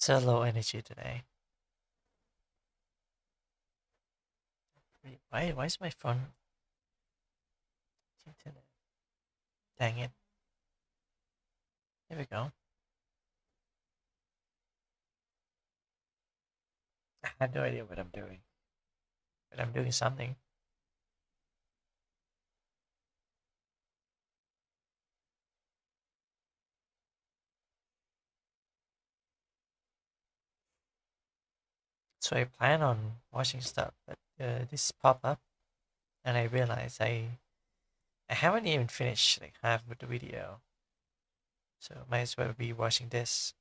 So low energy today. Why is my phone tinted? Dang it. There we go. I had no idea what I'm doing. But I'm doing something. So I plan on watching stuff, but this pop up and I realize I haven't even finished like half of the video. So might as well be watching this.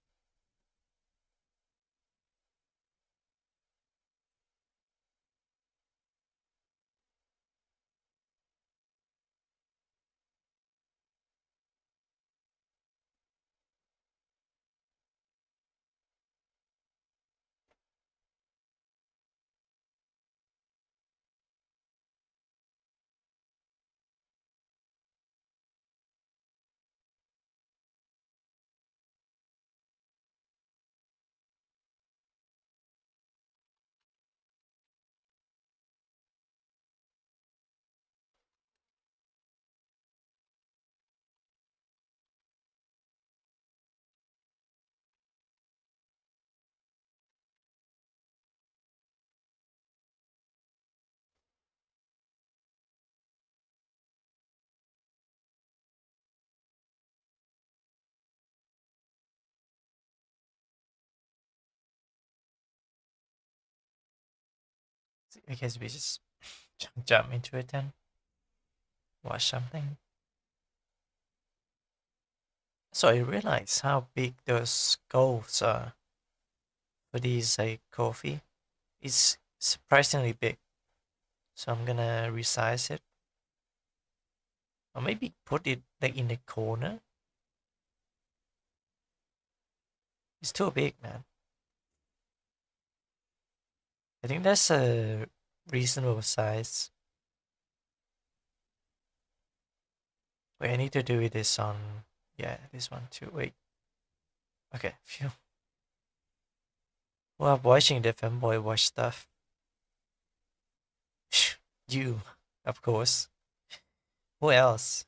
I guess we just jump into it then. Watch something. So I realized how big those goals are for these like coffee. It's surprisingly big. So I'm gonna resize it. Or maybe put it like in the corner. It's too big, man. I think that's a reasonable size. Wait, I need to do this on, yeah, this one too. Wait. Okay, phew. Well, I'm watching the fanboy watch stuff. You, of course. Who else?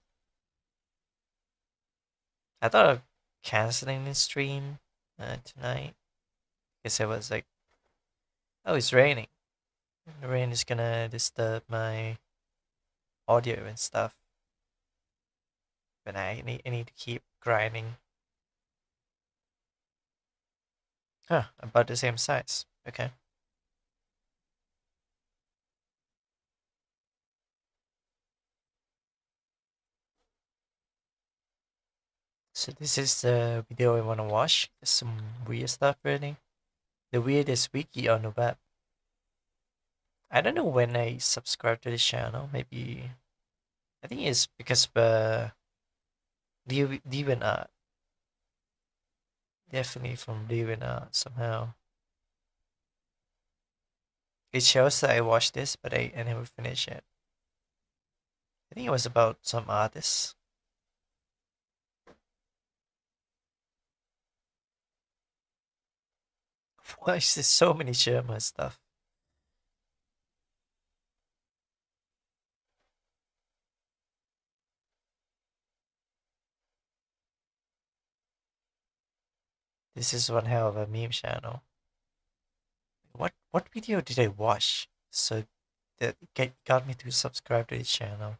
I thought of canceling the stream tonight because I was like, oh, it's raining. The rain is gonna disturb my audio and stuff. But I need to keep grinding. Huh, about the same size. Okay. So this is the video I wanna watch. There's some weird stuff really. The weirdest wiki on the web. I don't know when I subscribed to this channel. Maybe I think it's because of Devon Art. Definitely from Devon Art somehow. It shows that I watched this, but I never finished it. I think it was about some artists. Why is there so many German stuff? This is one hell of a meme channel. What video did I watch so that got me to subscribe to this channel?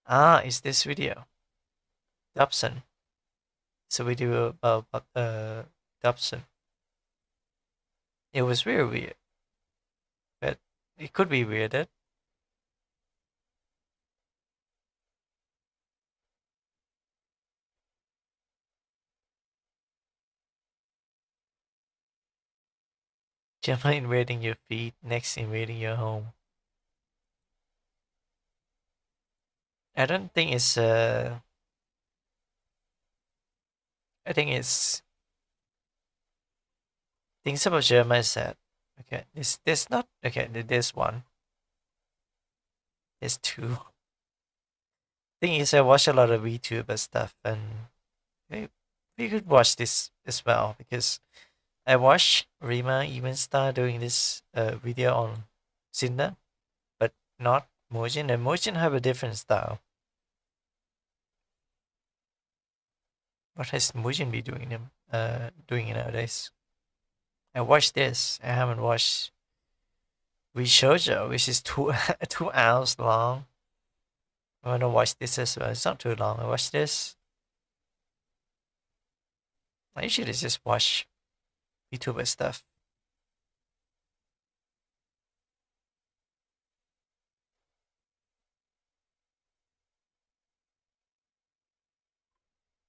Ah, it's this video. Dobson. It's a video about Dobson. It was very weird, but it could be weirded. Gemma invading your feet, next invading your home. I don't think it's I think it's things about Gemma is that okay, this not okay, this one. There's two. Thing is, I watch a lot of VTuber stuff, and we, we could watch this as well because I watched Rima even start doing this video on Cinder, but not Mojin, and Mojin have a different style. What has Mojin be doing nowadays? I watched this. I haven't watched Shoujo, which is 2 2 hours long. I'm gonna watch this as well. It's not too long. I watched this. I usually just watch YouTuber stuff.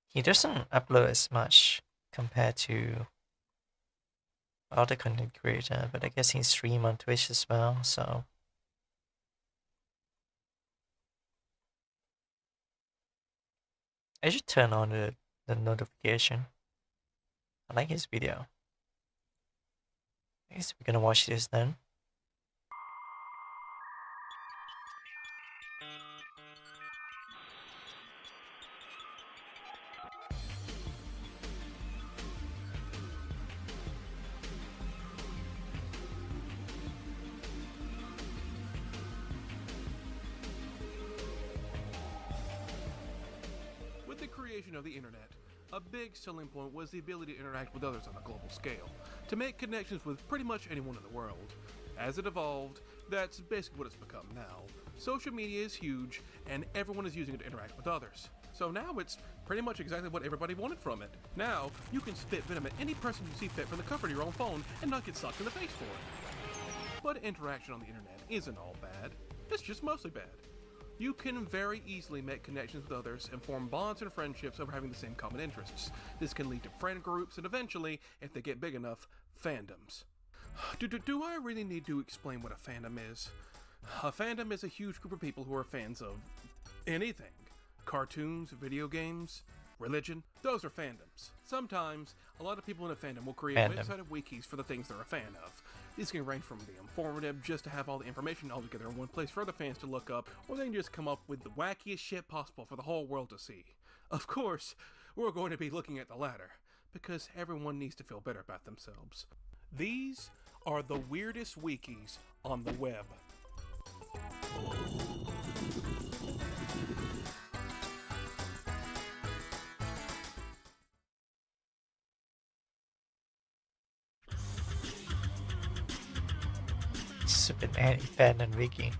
He doesn't upload as much compared to other content creator, but I guess he stream on Twitch as well, so I should turn on the notification. I like his video. I guess we're gonna watch this then. With the creation of the internet, a big selling point was the ability to interact with others on a global scale, to make connections with pretty much anyone in the world. As it evolved, that's basically what it's become now. Social media is huge, and everyone is using it to interact with others. So now it's pretty much exactly what everybody wanted from it. Now, you can spit venom at any person you see fit from the comfort of your own phone and not get sucked in the face for it. But interaction on the internet isn't all bad. It's just mostly bad. You can very easily make connections with others and form bonds and friendships over having the same common interests. This can lead to friend groups and eventually, if they get big enough, fandoms. Do I really need to explain what a fandom is? A fandom is a huge group of people who are fans of anything. Cartoons, video games, religion, those are fandoms. Sometimes, a lot of people in a fandom will create a website of wikis for the things they're a fan of. These can range from the informative, just to have all the information all together in one place for other fans to look up, or they can just come up with the wackiest shit possible for the whole world to see. Of course, we're going to be looking at the latter, because everyone needs to feel better about themselves. These are the weirdest wikis on the web. Super Nanny fan and Wiki.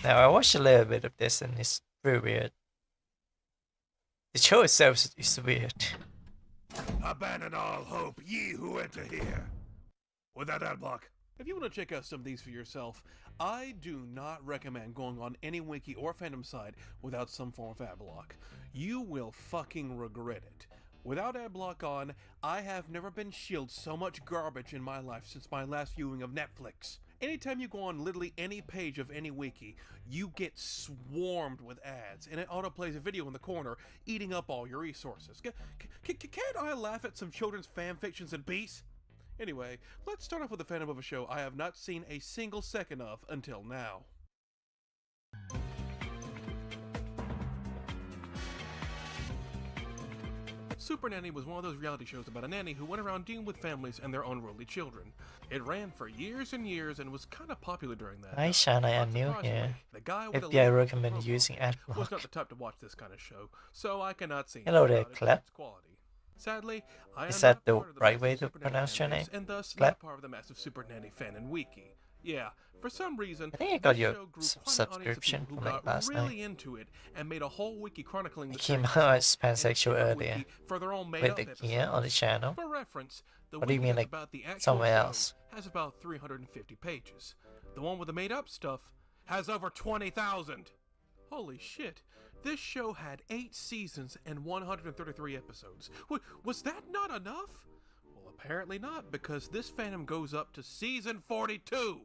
Now I watched a little bit of this and it's very weird. The show itself is weird. Abandon all hope, ye who enter here. Without ad block. If you want to check out some of these for yourself, I do not recommend going on any wiki or fandom site without some form of ad block. You will fucking regret it. Without ad block on, I have never been shielded so much garbage in my life since my last viewing of Netflix. Anytime you go on literally any page of any wiki, you get swarmed with ads, and it autoplays a video in the corner, eating up all your resources. Can't I laugh at some children's fan fictions in peace? Anyway, let's start off with the fandom of a show I have not seen a single second of until now. Super Nanny was one of those reality shows about a nanny who went around dealing with families and their unruly children. It ran for years and years and was kind of popular during that. Hi Shana, I'm new here. Maybe I recommend using AdBlock. Was not the type to watch this kind of show, so I cannot see. Hello there, Clap. Quality. Sadly, I Is am that not the part of right way massive to Super Nanny pronounce your fan name? base, and thus Clap? not part of the massive Super Nanny fan and wiki. Yeah, for some reason, I think I got this your show grew quite an audience of subscription people who from like got last really night. into it and made a whole wiki chronicling the I came series out as itself, and a pansexual different earlier. wiki for their own Wait, made-up like here on the episodes. channel? For reference, the What do you wiki mean, that's like, about the actual somewhere show else? has about 350 pages. The one with the made-up stuff has over 20,000. Holy shit. This show had 8 seasons and 133 episodes. Was that not enough? Well, apparently not, because this fandom goes up to season 42,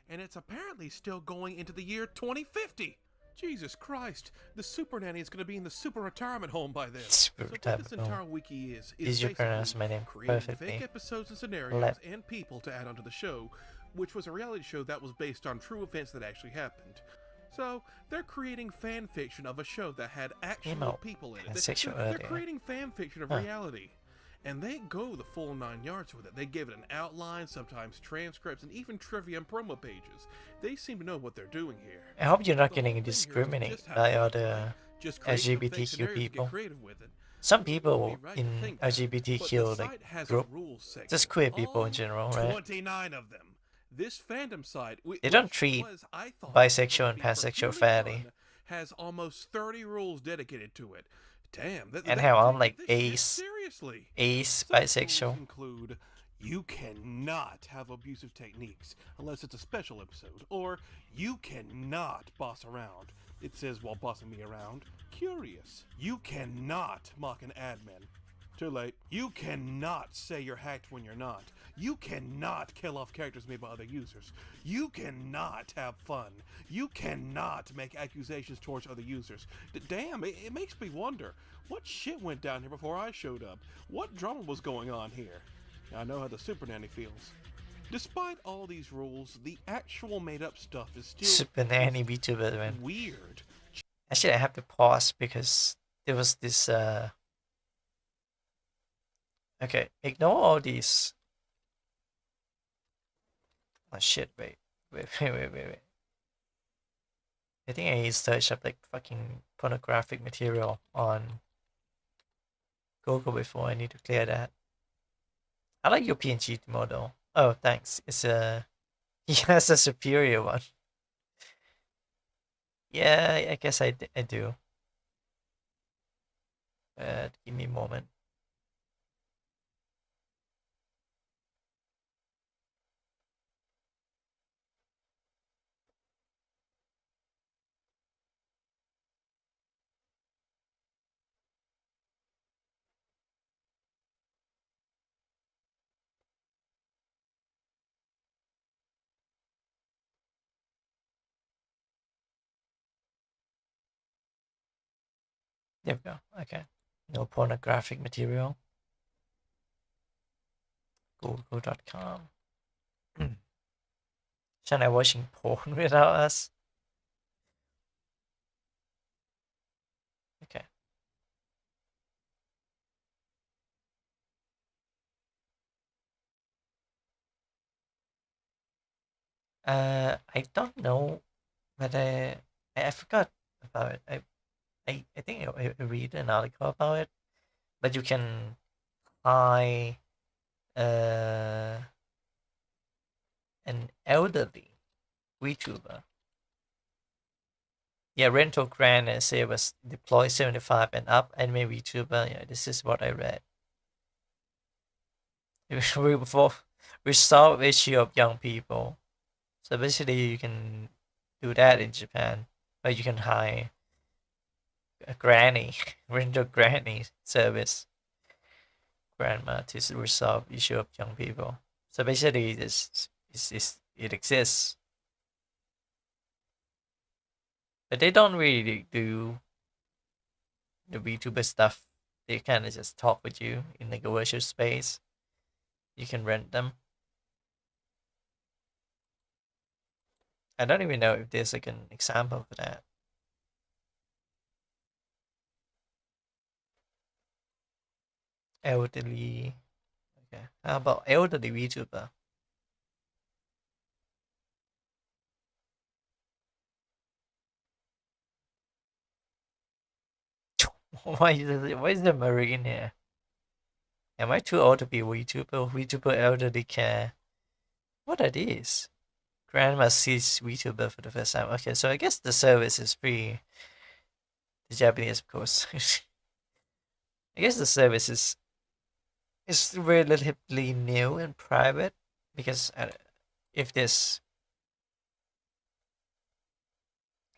and it's apparently still going into the year 2050. Jesus Christ, the Super Nanny is going to be in the super retirement home by then. Super So what retirement this entire home. wiki is Did you pronounce basically my name creating perfectly? fake episodes and scenarios Let- and people to add onto the show, which was a reality show that was based on true events that actually happened. So they're creating fan fiction of a show that had actual Emo people in it. pansexual They're earlier. creating fan fiction of Huh. reality. And they go the full 9 yards with it. They give it an outline, sometimes transcripts, and even trivia and promo pages. They seem to know what they're doing here. I hope you're not The whole getting thing here is to discriminated just have by fun, right? other Just create some fake LGBTQ scenarios and get people. creative with it. Some You'd be people right to in think that, but the LGBTQ like site has a group, rules section. just queer people in All general, right? 29 of them. This fandom site, They don't which treat was, I thought, bisexual supposed to and be for pansexual purely fairly. fun, has almost 30 rules dedicated to it. Damn, And they how I'm take like this shit ace seriously. Ace Some rules bisexual. include you cannot have abusive techniques unless it's a special episode, or you cannot boss around. It says while bossing me around. Curious. You cannot mock an admin. Too late. You cannot say you're hacked when you're not. You cannot kill off characters made by other users. You cannot have fun. You cannot make accusations towards other users. Damn, it makes me wonder, what shit went down here before I showed up? What drama was going on here? I know how the Super Nanny feels. Despite all these rules, the actual made-up stuff is still Super Nanny VTuber, man. weird. Actually, I have to pause because there was this. Okay, ignore all these. Oh shit! Wait. I think I searched up like fucking pornographic material on Google before. I need to clear that. I like your PNG model. Oh, thanks. It's a he has a superior one. Yeah, I guess I do. Give me a moment. There we go. Okay. No pornographic material. Google.com. China watching porn without us. Okay. I don't know, but I forgot about it. I think I read an article about it, but you can hire uh an elderly VTuber. Yeah, rental grant and say was deploy 75 and up anime VTuber. Yeah, this is what I read. We solve issue of young people. So basically, you can do that in Japan, or you can hire a granny, rental granny service grandma to resolve issue of young people. So basically, it exists, but they don't really do the VTuber stuff. They kind of just talk with you in like a virtual space. You can rent them. I don't even know if there's like an example for that. Elderly. Okay. How about elderly VTuber? Why is there marine here? Am I too old to be VTuber? VTuber elderly care. What are these? Grandma sees VTuber for the first time. Okay, so I guess the service is free. The Japanese, of course. I guess the service is relatively new and private because if this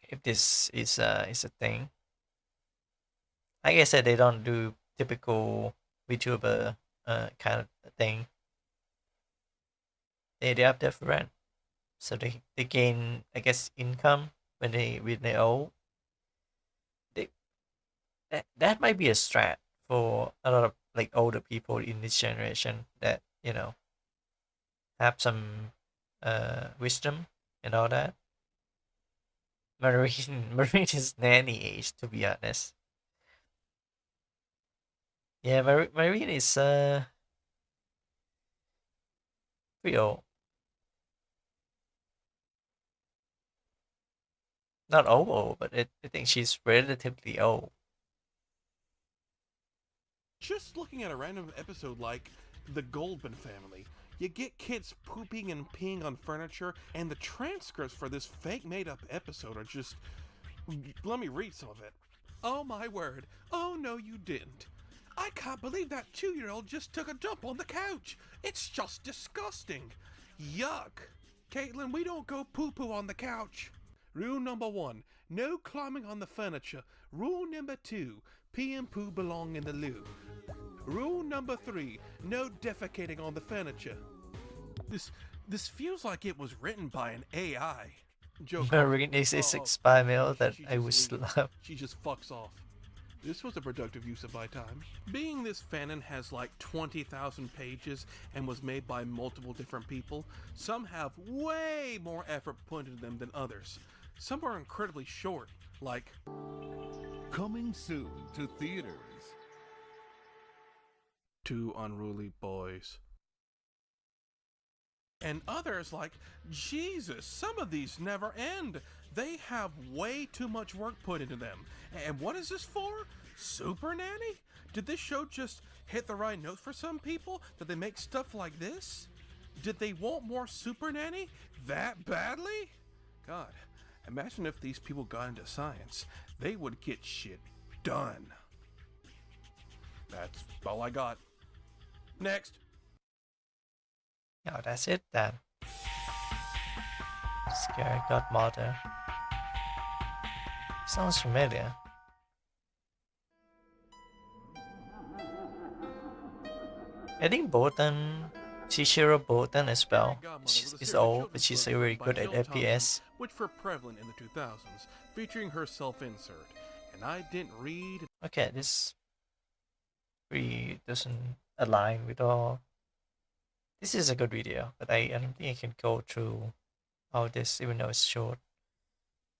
if this is a thing, like I said, they don't do typical VTuber kind of thing. They have different, so they gain, I guess, income when they old. They that might be a strat for a lot of like older people in this generation that have some wisdom and all that. Marine Marine is nanny age, to be honest. Yeah, Marine is pretty old. Not old, but I think she's relatively old. Just looking at a random episode like The Goldman Family, you get kids pooping and peeing on furniture, and the transcripts for this fake made up episode are just. Let me read some of it. Oh my word. Oh no, you didn't. I can't believe that 2-year-old just took a dump on the couch. It's just disgusting. Yuck. Caitlin, we don't go poo poo on the couch. Rule number 1, no climbing on the furniture. Rule number 2, pee and poo belong in the loo. Rule number 3, no defecating on the furniture. This feels like it was written by an AI. Joke off. Marine is a Oh, 6 mil that she I just was leaves. love. She just fucks off. This was a productive use of my time. Being this fanon has like 20,000 pages and was made by multiple different people, some have way more effort put into them than others. Some are incredibly short, like Coming soon to theaters. Two Unruly Boys. And others like, Jesus, some of these never end. They have way too much work put into them. And what is this for? Super Nanny? Did this show just hit the right note for some people? Did they make stuff like this? Did they want more Super Nanny that badly? God, imagine if these people got into science. They would get shit done. That's all I got. Next. Oh, that's it then. Scary Godmother. Sounds familiar. I think Bolton, Shishiro Bolton as well. She's old, but she's very good at FPS. Which were prevalent in the 2000s, featuring her self-insert. And I didn't read. Okay, this really doesn't align with all. This is a good video, but I don't think I can go through all this, even though it's short.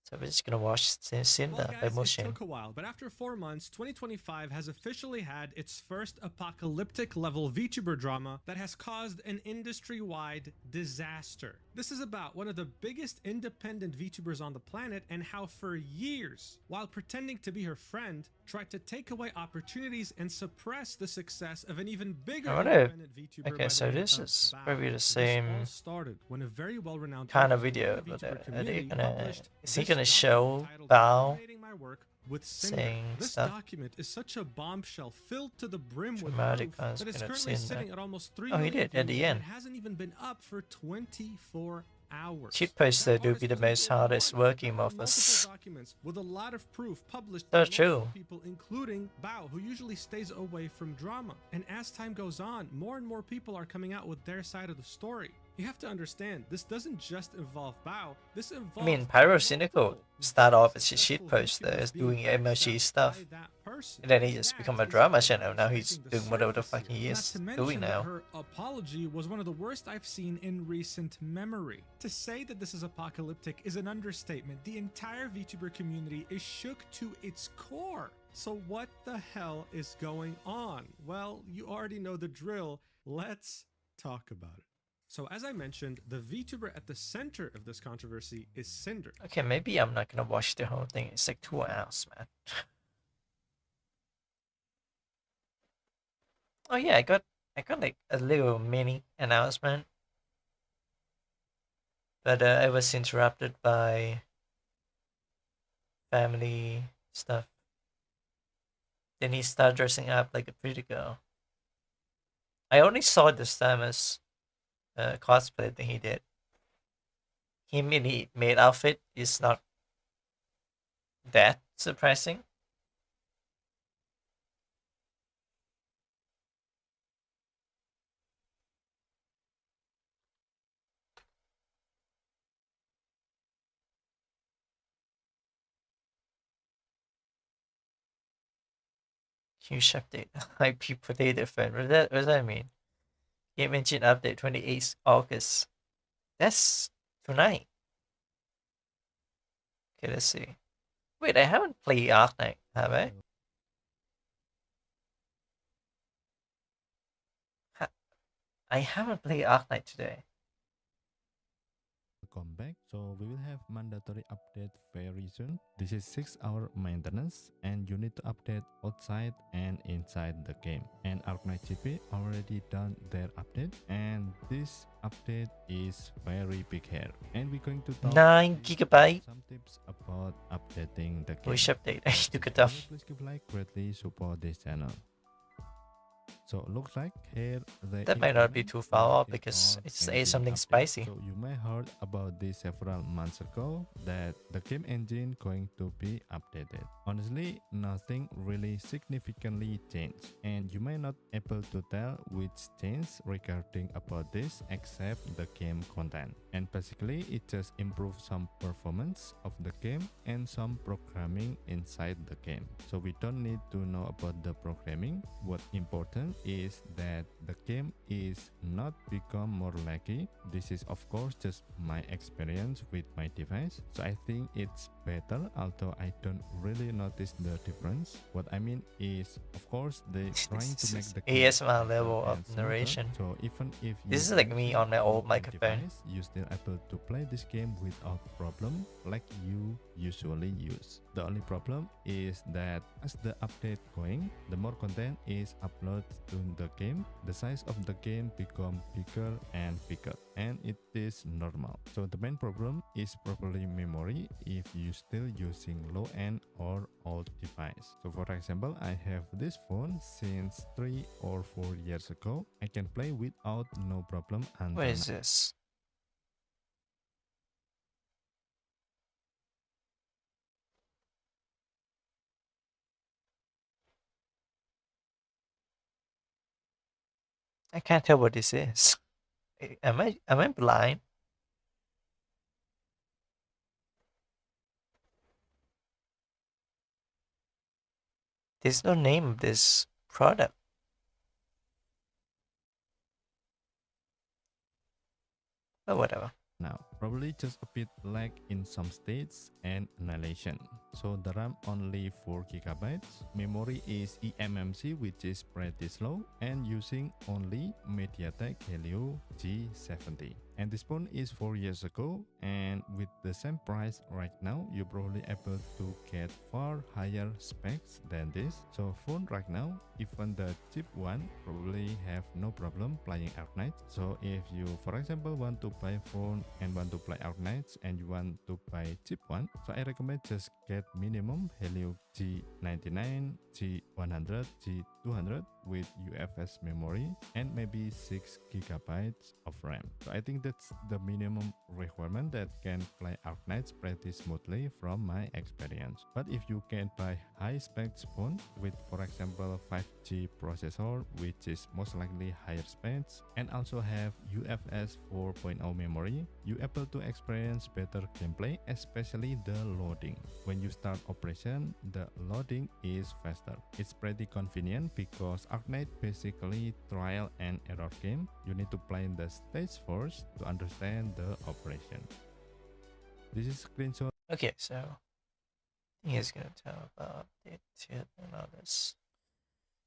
So we're just gonna watch Cinda by It Mushin. took a while, but after 4 months, 2025 has officially had its first apocalyptic level VTuber drama that has caused an industry-wide disaster. This is about one of the biggest independent VTubers on the planet and how for years, while pretending to be her friend, tried to take away opportunities and suppress the success of an even bigger I wonder if- independent VTuber. Okay, by so the name this of is Bao. probably the This same all started when a very well-renowned kind of person in video, the but VTuber are they community gonna? published Is he this gonna show document titled Bao Dominating My Work with Cinder. saying This stuff? document is such a bombshell filled to the brim Dramatic with proof that it's kind of currently scene sitting that- at almost 3 Oh, he million did at the views, and end. it hasn't even been up for 24 hours. Cheat poster That do artist be the was able most to hardest find working of multiple us. documents with a lot of proof published So by true. multiple people, including Bao, who usually stays away from drama. And as time goes on, more and more people are coming out with their side of the story. You have to understand, this doesn't just involve Bao. This involves I mean, Pyrocynical multiple start off as a successful shit poster, VTubers as being doing emoji backstabbed stuff. by that person. And then he just That become a is drama only channel. Now he's scraping the doing whatever the surface fuck he here. is Not to mention doing that now. her apology was one of the worst I've seen in recent memory. To say that this is apocalyptic is an understatement. The entire VTuber community is shook to its core. So what the hell is going on? Well, you already know the drill. Let's talk about it. So as I mentioned, the VTuber at the center of this controversy is Cinder. Okay, maybe I'm not gonna watch the whole thing. It's like 2 hours, man. Oh yeah, I got like a little mini announcement, but I was interrupted by family stuff. Then he started dressing up like a pretty girl. I only saw the Samus cosplay that he did. Him in the maid outfit is not that surprising. Huge update. IP potato fan. What does that mean? Game engine update 28th August. That's tonight. Okay, let's see. Wait, I haven't played Ark Knight, have I? I haven't played Ark Knight today. Come back. So we will have mandatory update very soon. This is 6-hour maintenance and you need to update outside and inside the game. And Arknight GP already done their update and this update is very big here. And we're going to talk 9 GB. some tips about updating the game. Wish update. I So took it before, off. please give like, greatly support this channel. So looks like here the That might not be improvement too far off is because all it says engine something update. spicy. So you may heard about this several months ago that the game engine going to be updated. Honestly, nothing really significantly changed, and you may not able to tell which changed regarding about this except the game content. And basically, it just improves some performance of the game and some programming inside the game. So we don't need to know about the programming. What important is that the game is not become more laggy. This is of course just my experience with my device, so I think it's better, although I don't really notice the difference. What I mean is, of course, they trying to make the game ASMR better level of and smoother. narration. So even if This is you like me using on my old old microphone. device, you still able to play this game without problem like you usually use. The only problem is that as the update going, the more content is uploaded to the game, the size of the game become bigger and bigger, and it is normal. So the main problem is probably memory if you still using low-end or old device. So for example, I have this phone since 3 or 4 years ago. I can play without no problem until What is now. this? I can't tell what this is. Am I blind? There's no name of this product. But whatever. Now, probably just a bit lag in some states and annihilation. So the RAM only 4 gigabytes, memory is eMMC which is pretty slow, and using only MediaTek Helio G70. And this phone is 4 years ago, and with the same price right now, you're probably able to get far higher specs than this. So phone right now, even the cheap one, probably have no problem playing Arknight. So if you, for example, want to buy phone and want to play Arknights and you want to buy cheap one, so I recommend just get minimum Helio G99, G100, G200 with UFS memory and maybe 6 gigabytes of RAM. So I think that's the minimum requirement that can play Arknights pretty smoothly from my experience. But if you can buy high specs phone with, for example, 5G processor, which is most likely higher specs, and also have UFS 4.0 memory, you able to experience better gameplay, especially the loading. When you start operation, the loading is faster. It's pretty convenient because Arknight basically trial and error game. You need to play the stage first to understand the operation. This is screenshot. Okay, so he's gonna tell about it and all this.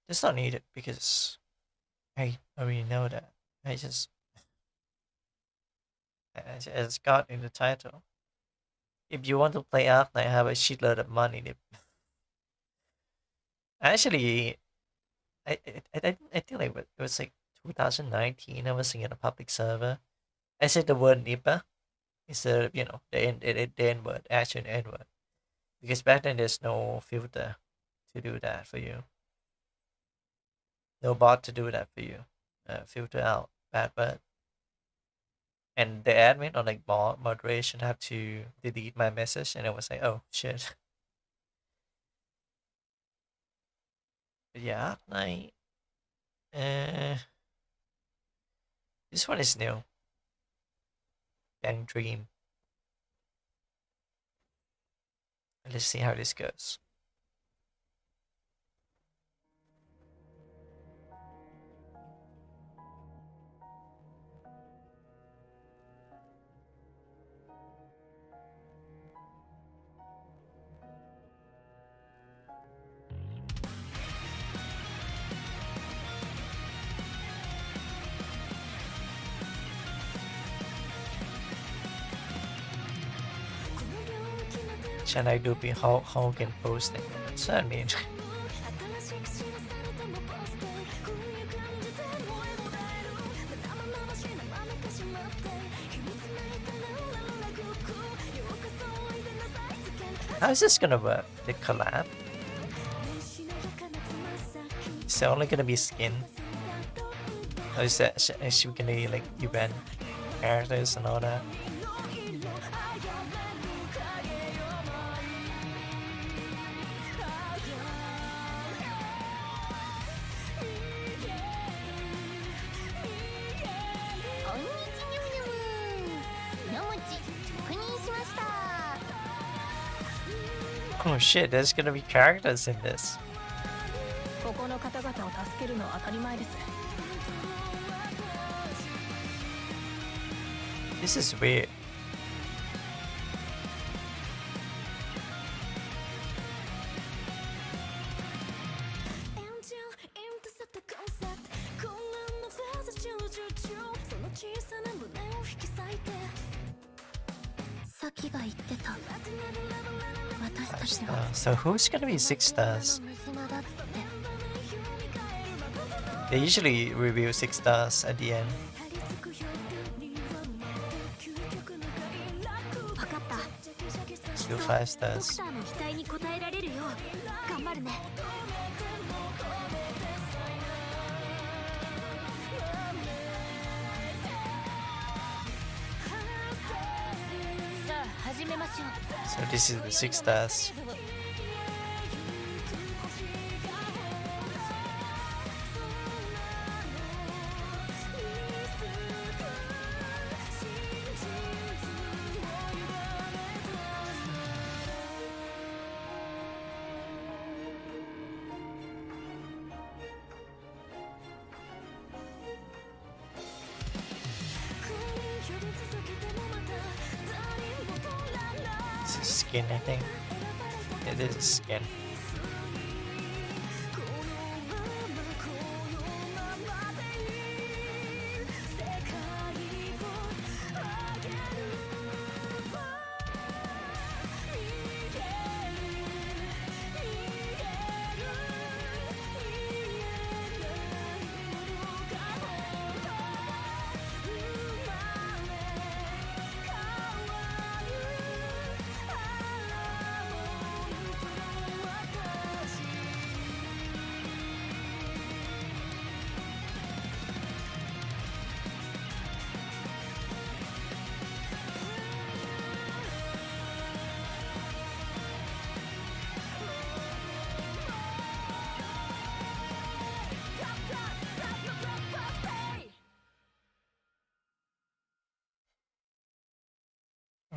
It's not needed because I already know that. I just it's got in the title. If you want to play Ark Knight, have a shitload of money. Actually, I think like it was like 2019. I was in a public server. I said the word nipper instead of the N word, actual N word, because back then there's no filter to do that for you, no bot to do that for you, filter out bad word, and the admin or like moderation have to delete my message, and I was like, oh shit. But yeah, like, this one is new. Young Dream. Let's see how this goes. Should I do be Hogan posting? So I mean, how is this gonna work? The collab? Is it only gonna be skin? Or is that is she gonna be like event characters and all that? Oh shit, there's gonna be characters in this. ここの方々を助けるのは当たり前です。 This is weird. So who's gonna be 6 stars? They usually review 6 stars at the end. 分かった。 Let's do 5 stars. ドクターの期待に応えられるよう頑張るね。さあ始めましょう。 So this is the 6 stars. This is skin, I think. Yeah, this is skin.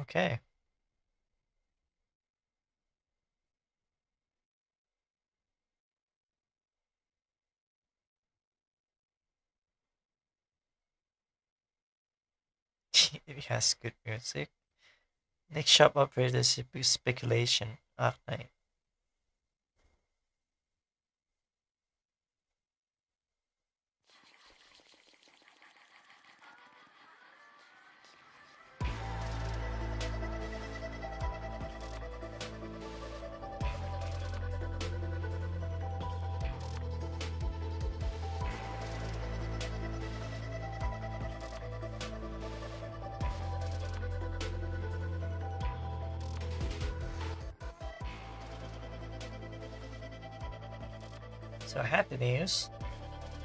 Okay. It has good music. Next shop operators speculation. Arknight. So I had the news,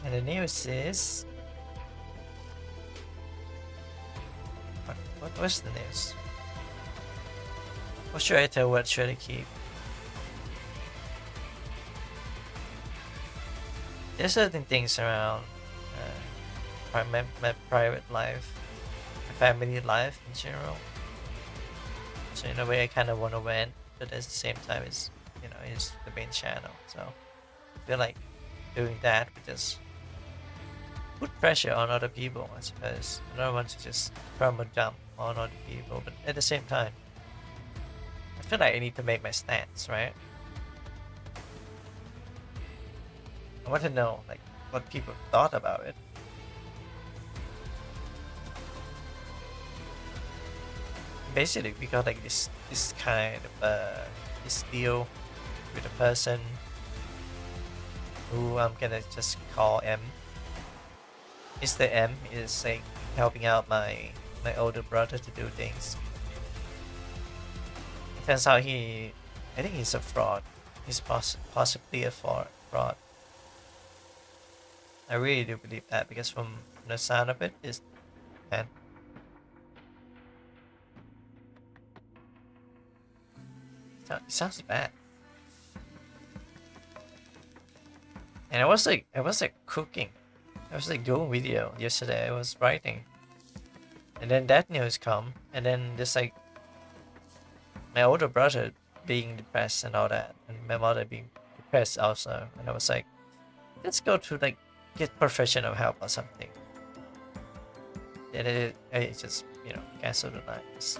and the news is what was the news? What should I tell? What should I keep? There's certain things around my private life, my family life in general. So in a way, I kind of want to vent, but at the same time, it's it's the main channel. So I feel like doing that would just put pressure on other people, I suppose. I don't want to just throw a dump on other people, but at the same time, I feel like I need to make my stance, right? I want to know like what people thought about it. basically we got like this kind of this deal with a person who I'm gonna just call M. Mr. M is like helping out my older brother to do things. It turns out I think he's a fraud. He's possibly a fraud. I really do believe that because from the sound of it, man, it sounds bad. And I was like cooking. I was like doing video yesterday. I was writing, and then that news come, and then just like my older brother being depressed and all that, and my mother being depressed also, and I was like, let's go to like get professional help or something. And I just cancel the night.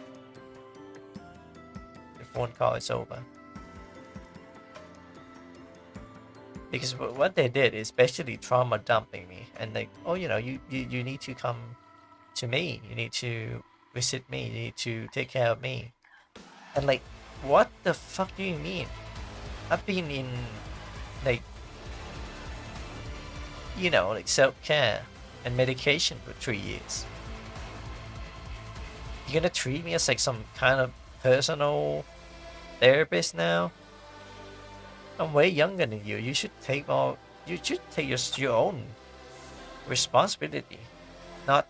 The phone call is over. Because what they did is basically trauma dumping me and like, oh, you need to come to me. You need to visit me. You need to take care of me. And like, what the fuck do you mean? I've been in like, like self-care and medication for 3 years. You're gonna treat me as like some kind of personal therapist now? I'm way younger than you. You should take your own responsibility, not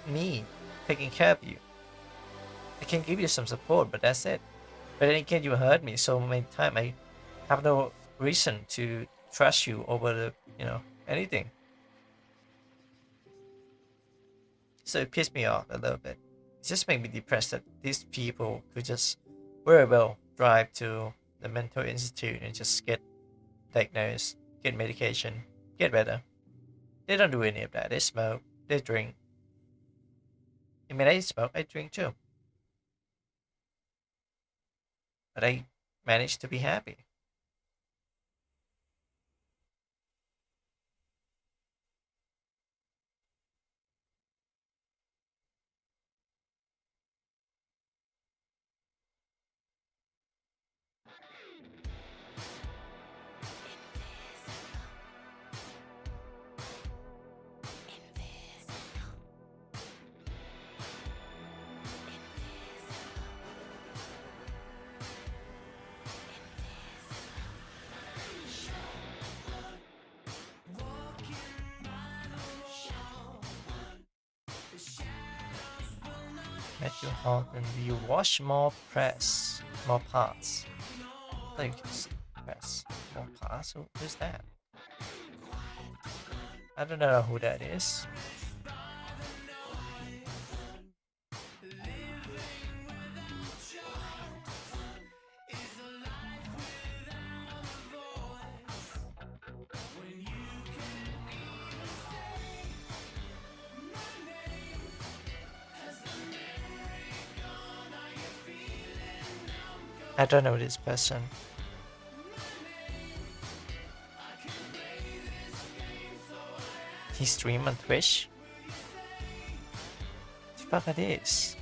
me taking care of you. I can give you some support, but that's it. But then again, you hurt me so many times. I have no reason to trust you over the anything. So it pissed me off a little bit. It just made me depressed that these people could just very well drive to the mental institute and just get diagnosed, get medication, get better. They don't do any of that. They smoke, they drink. I mean, I smoke, I drink too. But I managed to be happy. Matthew Holden, do you watch more parts? I think just press more parts. Who's that? I don't know who that is. I don't know this person. He stream on Twitch? What the fuck it is?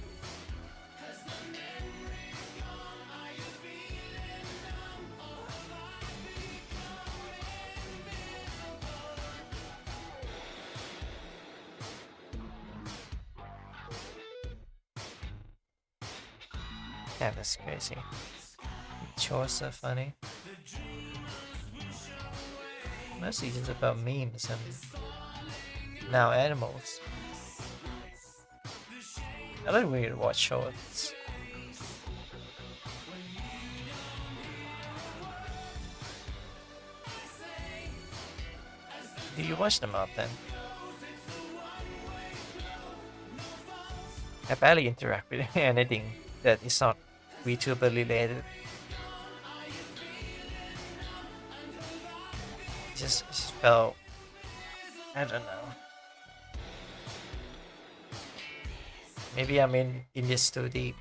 Yeah, that's crazy. Chores so funny. Mostly just about memes and now animals. I don't really watch shorts. Do you watch them often? I barely interact with anything that is not VTuber related. Just felt, I don't know. Maybe I'm in this too deep.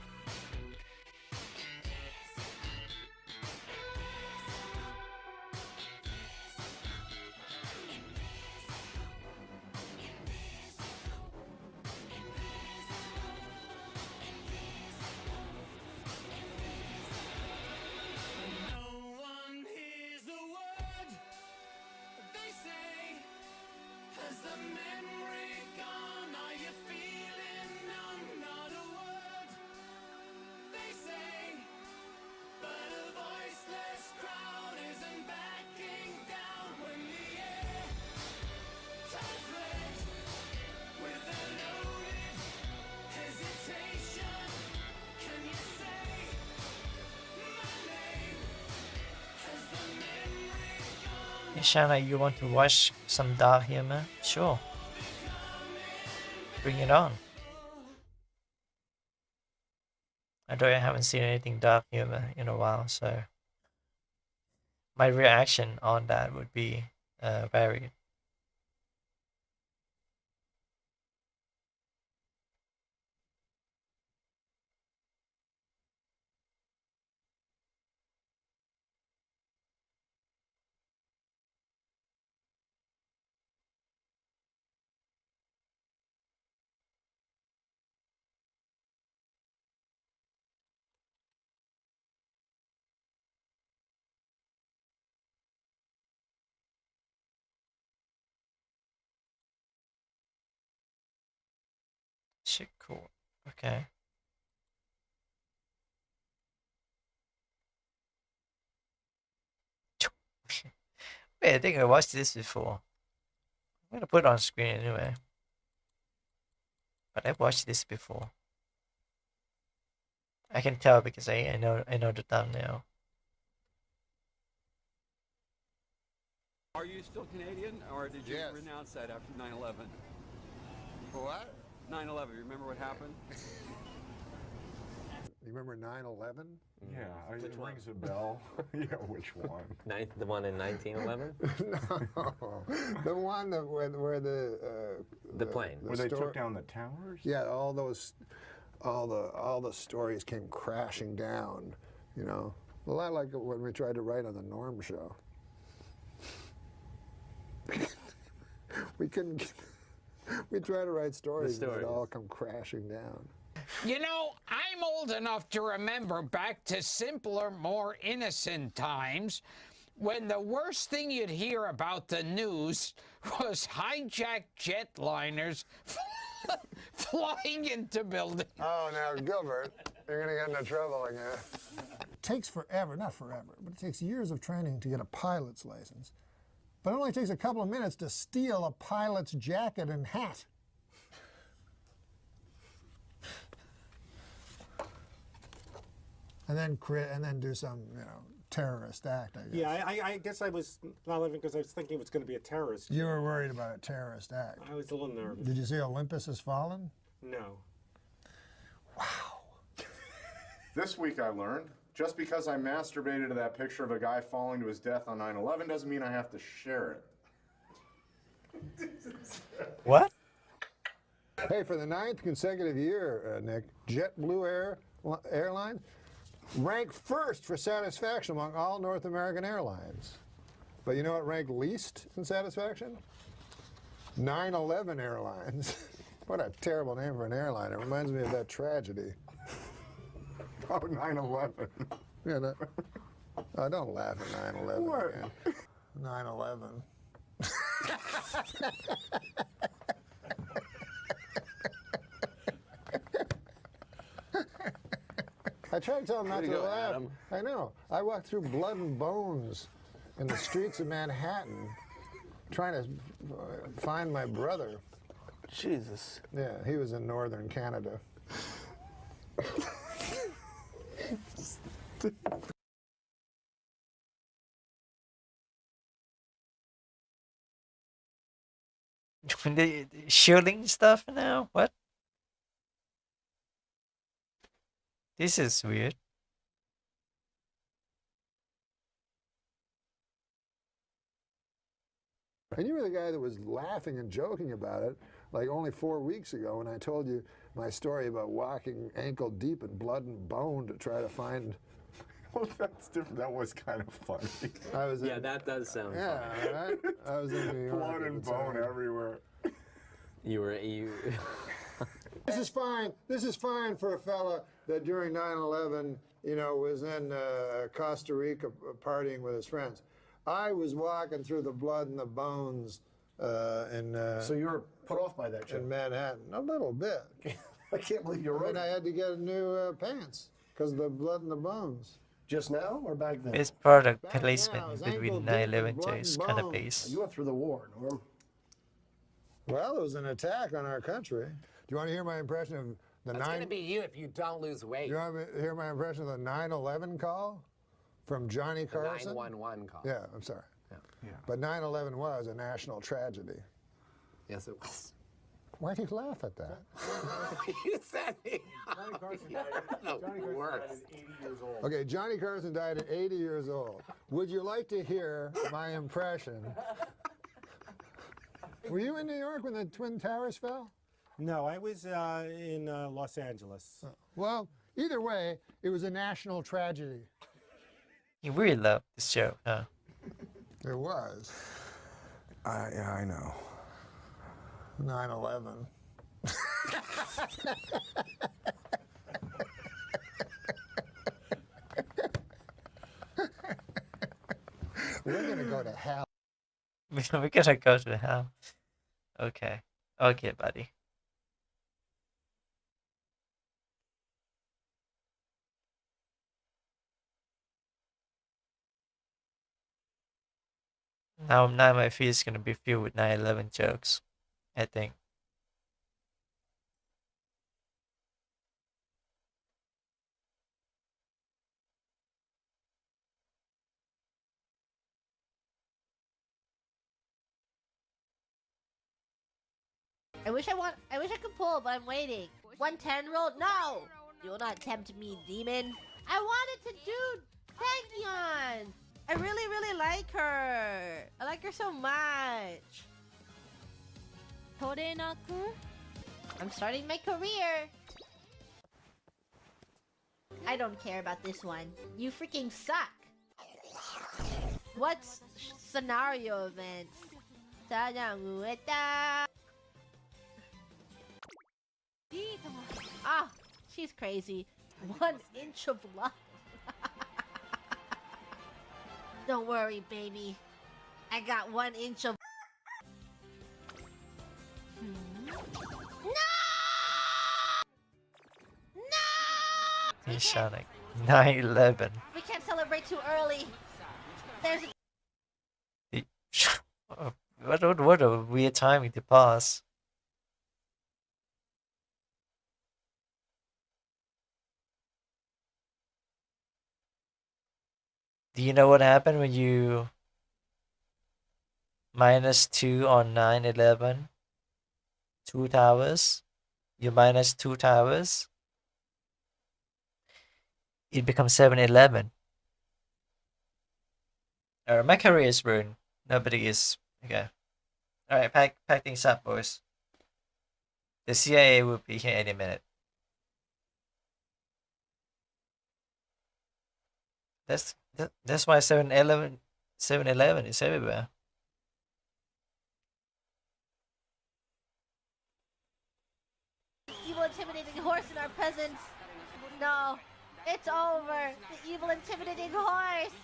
Shana, you want to watch some dark humor? Sure. Bring it on. Although I haven't seen anything dark humor in a while, so my reaction on that would be varied. Shit, cool. Okay. Wait, I think I watched this before. I'm gonna put it on screen anyway. But I've watched this before. I can tell because I know the thumbnail. Are you still Canadian, or did you Yes. renounce that after 9/11? What? 9/11. You remember what happened? You remember 9/11? Yeah, Which it one? rings a bell. Yeah, which one? The one in 1911? No, the one that where The plane. Where they took down the towers? Yeah, all the stories came crashing down. You know, a lot like when we tried to write on the Norm Show. We couldn't. We tried to write stories, and they'd all come crashing down. You know, I'm old enough to remember back to simpler, more innocent times when the worst thing you'd hear about the news was hijacked jetliners flying into buildings. Oh, now, Gilbert, you're going to get into trouble again. It takes forever, not forever, but it takes years of training to get a pilot's license. But it only takes a couple of minutes to steal a pilot's jacket and hat. And then do some, terrorist act, I guess. Yeah, I guess I was not living because I was thinking it was going to be a terrorist. You were worried about a terrorist act. I was a little nervous. Did you see Olympus Has Fallen? No. This week I learned, just because I masturbated to that picture of a guy falling to his death on 9/11 doesn't mean I have to share it. What? Hey, for the 9th consecutive year, Nick, JetBlue Airlines ranked first for satisfaction among all North American airlines. But you know what ranked least in satisfaction? 9/11 Airlines. What a terrible name for an airline. It reminds me of that tragedy. Oh, 9/11. Yeah, don't laugh at 9/11 What? again. 9/11. I tried to tell him not to laugh. Adam. I know. I walked through blood and bones in the streets of Manhattan trying to find my brother. Jesus. Yeah, he was in northern Canada. The shielding stuff now? What? This is weird. And you were the guy that was laughing and joking about it, like only 4 weeks ago when I told you my story about walking ankle deep in blood and bone to try to find. Well, that's different. That was kind of funny. I was Yeah, that does sound yeah, funny. right? I was in New York. Blood at and the bone time. everywhere. You This is fine. This is fine for a fella that during 9/11, was in Costa Rica partying with his friends. I was walking through the blood and the bones So you were put off by that joke? in Manhattan. A little bit. I can't believe you wrote And I it. had to get new pants because of the blood and the bones. Just now or back then? It's product Back now, placement it's between ankle deep 9/11 in to blood his and kind of bone. base. You went through the war, Norm. Well, it was an attack on our country. Do you want to hear my impression of the That's going to be you if you don't lose weight. You want to hear my impression of the 9/11 call from Johnny Carson? 911 call. Yeah, I'm sorry. Yeah. Yeah. But 9/11 was a national tragedy. Yes, it was. Why do you laugh at that? You said it. Johnny Carson died at 80 years old. Okay, Johnny Carson died at 80 years old. Would you like to hear my impression? Were you in New York when the Twin Towers fell? No, I was in Los Angeles. Well, either way, it was a national tragedy. You really love this show, huh? It was. Yeah, I know. 9/11. We're gonna go to hell. We're gonna go to hell. Okay. Okay, buddy. Now my feed is gonna be filled with 9/11 jokes, I think. I wish I could pull, but I'm waiting. 110 roll? No! You will not tempt me, demon. I wanted to do Taegyeon. I really like her. I like her so much. I'm starting my career. I don't care about this one. You freaking suck. What's scenario events? Ah, she's crazy. 1 inch of love. Don't worry, baby. I got 1 inch of. No! He's shouting 9/11. We can't celebrate too early. There's. What a weird timing to pause. Do you know what happened when you -2 on 9/11? 2 towers. You minus 2 towers. It becomes 7/11. My career is ruined. Nobody is okay. All right, pack things up, boys. The CIA will be here any minute. That's why 7-Eleven is everywhere. Evil intimidating horse in our presence. No, it's over. The evil intimidating horse.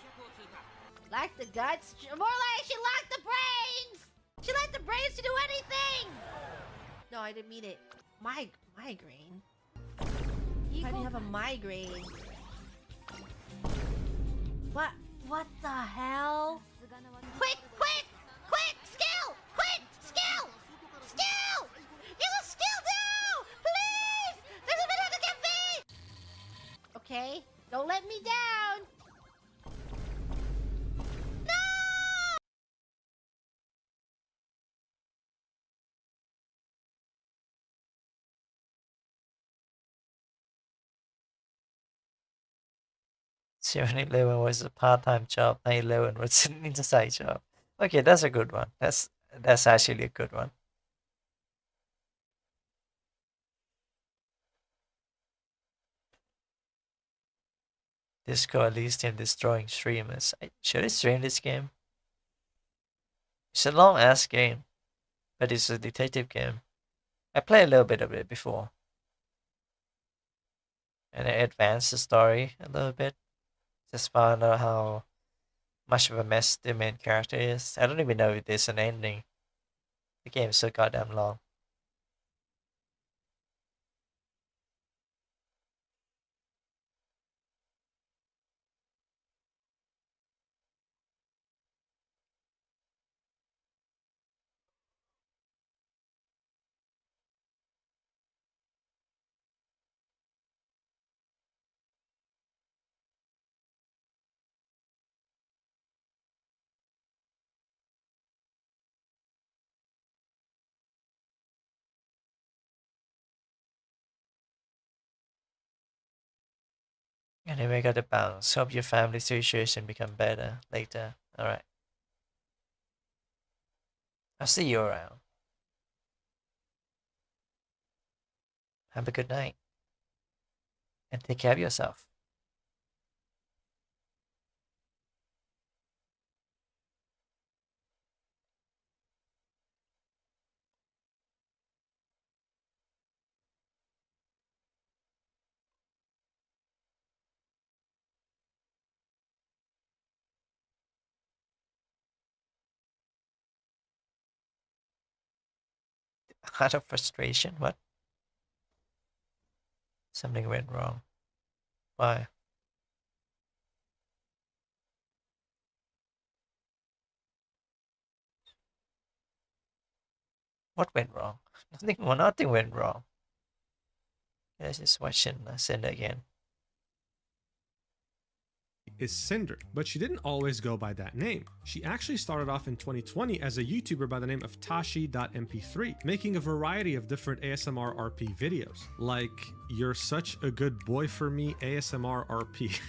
Lack the guts. More like she lacked the brains. She lacked the brains to do anything. No, I didn't mean it. Migraine. Why do you have a migraine? What the hell? Quick! Skill! Skill! Use a skill now! Please! There's a minute to get me! Okay, don't let me down! No! Seven-Eleven was a part-time job. 9/11 was an inside job. Okay, that's a good one. That's actually a good one. Disco at least in destroying streamers. Should I stream this game? It's a long ass game, but it's a detective game. I played a little bit of it before, and I advanced the story a little bit. Just found out how much of a mess the main character is. I don't even know if there's an ending. The game's so goddamn long. Anyway, gotta bounce. Hope your family situation become better later. Alright. I'll see you around. Have a good night. And take care of yourself. Out of frustration? What? Something went wrong. Why? What went wrong? Nothing went wrong. Let's just watch it and send it again. Is Cinder, but she didn't always go by that name. She actually started off in 2020 as a YouTuber by the name of Tashi.mp3, making a variety of different ASMR RP videos, like You're Such a Good Boy for Me ASMR RP.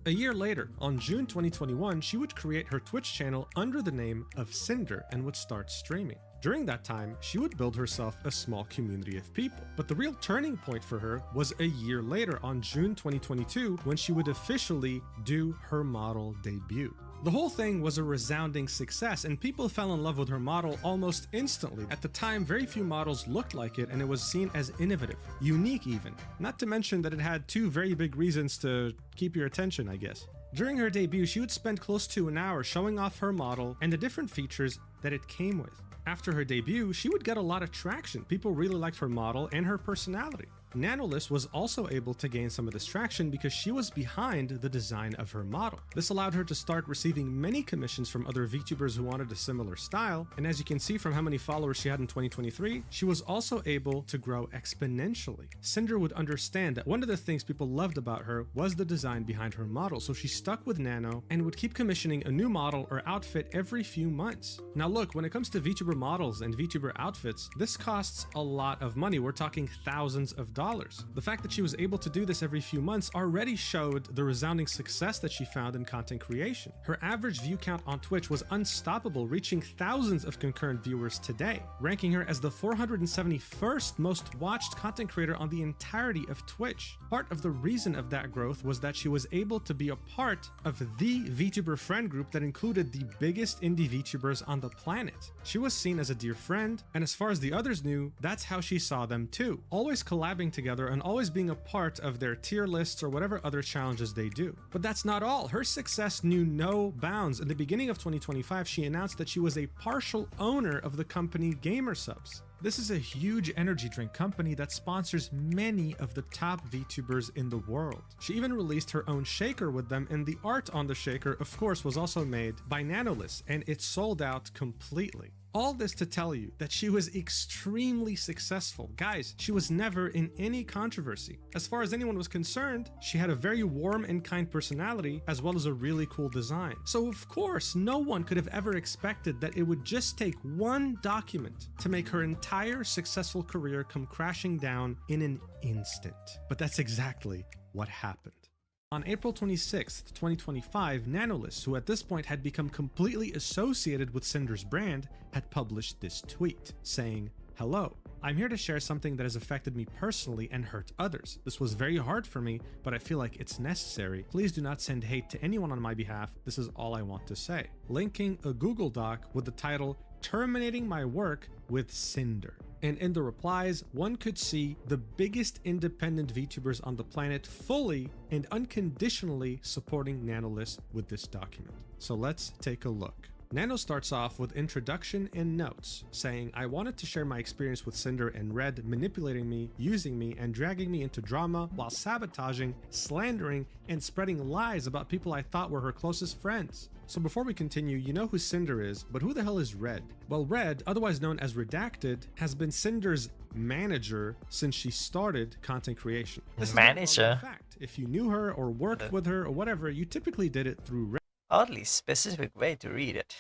A year later, on June 2021, she would create her Twitch channel under the name of Cinder and would start streaming. During that time, she would build herself a small community of people. But the real turning point for her was a year later on June 2022 when she would officially do her model debut. The whole thing was a resounding success and people fell in love with her model almost instantly. At the time, very few models looked like it and it was seen as innovative, unique even. Not to mention that it had two very big reasons to keep your attention, I guess. During her debut, she would spend close to an hour showing off her model and the different features that it came with. After her debut, she would get a lot of traction. People really liked her model and her personality. Nanolist was also able to gain some of this traction because she was behind the design of her model. This allowed her to start receiving many commissions from other VTubers who wanted a similar style, and as you can see from how many followers she had in 2023, she was also able to grow exponentially. Cinder would understand that one of the things people loved about her was the design behind her model, so she stuck with Nano and would keep commissioning a new model or outfit every few months. Now look, when it comes to VTuber models and VTuber outfits, this costs a lot of money. We're talking thousands of dollars. The fact that she was able to do this every few months already showed the resounding success that she found in content creation. Her average view count on Twitch was unstoppable, reaching thousands of concurrent viewers today, ranking her as the 471st most watched content creator on the entirety of Twitch. Part of the reason of that growth was that she was able to be a part of the VTuber friend group that included the biggest indie VTubers on the planet. She was seen as a dear friend, and as far as the others knew, that's how she saw them too, always collabing together and always being a part of their tier lists or whatever other challenges they do. But that's not all. Her success knew no bounds. In the beginning of 2025, she announced that she was a partial owner of the company GamerSubs. This is a huge energy drink company that sponsors many of the top VTubers in the world. She even released her own shaker with them, and the art on the shaker, of course, was also made by Nanolist, and it sold out completely. All this to tell you that she was extremely successful. Guys, she was never in any controversy. As far as anyone was concerned, she had a very warm and kind personality as well as a really cool design. So of course, no one could have ever expected that it would just take one document to make her entire successful career come crashing down in an instant. But that's exactly what happened. On April 26, 2025, Nanolist, who at this point had become completely associated with Cinder's brand, had published this tweet saying, "Hello, I'm here to share something that has affected me personally and hurt others. This was very hard for me, but I feel like it's necessary. Please do not send hate to anyone on my behalf. This is all I want to say." Linking a Google Doc with the title, "Terminating My Work with Cinder." And in the replies, one could see the biggest independent VTubers on the planet fully and unconditionally supporting Nanolist with this document. So let's take a look. Nano starts off with introduction and notes, saying, "I wanted to share my experience with Cinder and Red manipulating me, using me, and dragging me into drama while sabotaging, slandering, and spreading lies about people I thought were her closest friends." So before we continue, you know who Cinder is, but who the hell is Red? Well, Red, otherwise known as Redacted, has been Cinder's manager since she started content creation. This Manager? is a fact. If you knew her or worked with her or whatever, you typically did it through Red. Oddly specific way to read it.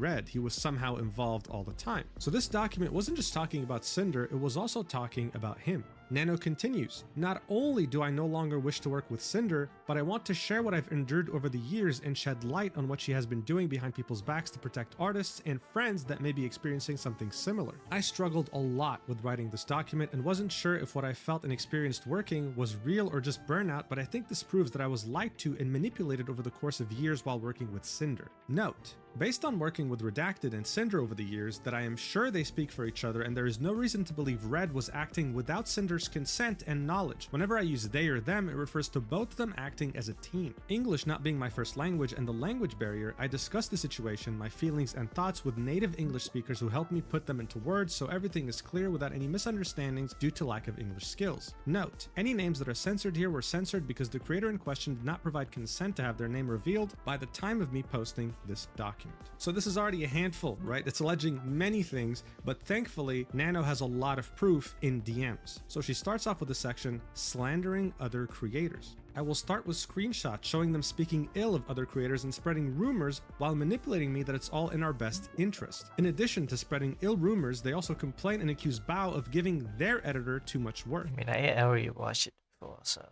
Red. He was somehow involved all the time. So this document wasn't just talking about Cinder, it was also talking about him. Nano continues, not only do I no longer wish to work with Cinder, but I want to share what I've endured over the years and shed light on what she has been doing behind people's backs to protect artists and friends that may be experiencing something similar. I struggled a lot with writing this document and wasn't sure if what I felt and experienced working was real or just burnout, but I think this proves that I was lied to and manipulated over the course of years while working with Cinder. Note, based on working with Redacted and Cinder over the years, that I am sure they speak for each other and there is no reason to believe Red was acting without Cinder's consent and knowledge. Whenever I use they or them, it refers to both of them acting as a team. English not being my first language and the language barrier, I discussed the situation, my feelings and thoughts with native English speakers who helped me put them into words so everything is clear without any misunderstandings due to lack of English skills. Note, any names that are censored here were censored because the creator in question did not provide consent to have their name revealed by the time of me posting this document. So this is already a handful, right? It's alleging many things, but thankfully, Nano has a lot of proof in DMs. So she starts off with a section, slandering other creators. I will start with screenshots showing them speaking ill of other creators and spreading rumors while manipulating me that it's all in our best interest. In addition to spreading ill rumors, they also complain and accuse Bao of giving their editor too much work. I mean, I already watched it before, so...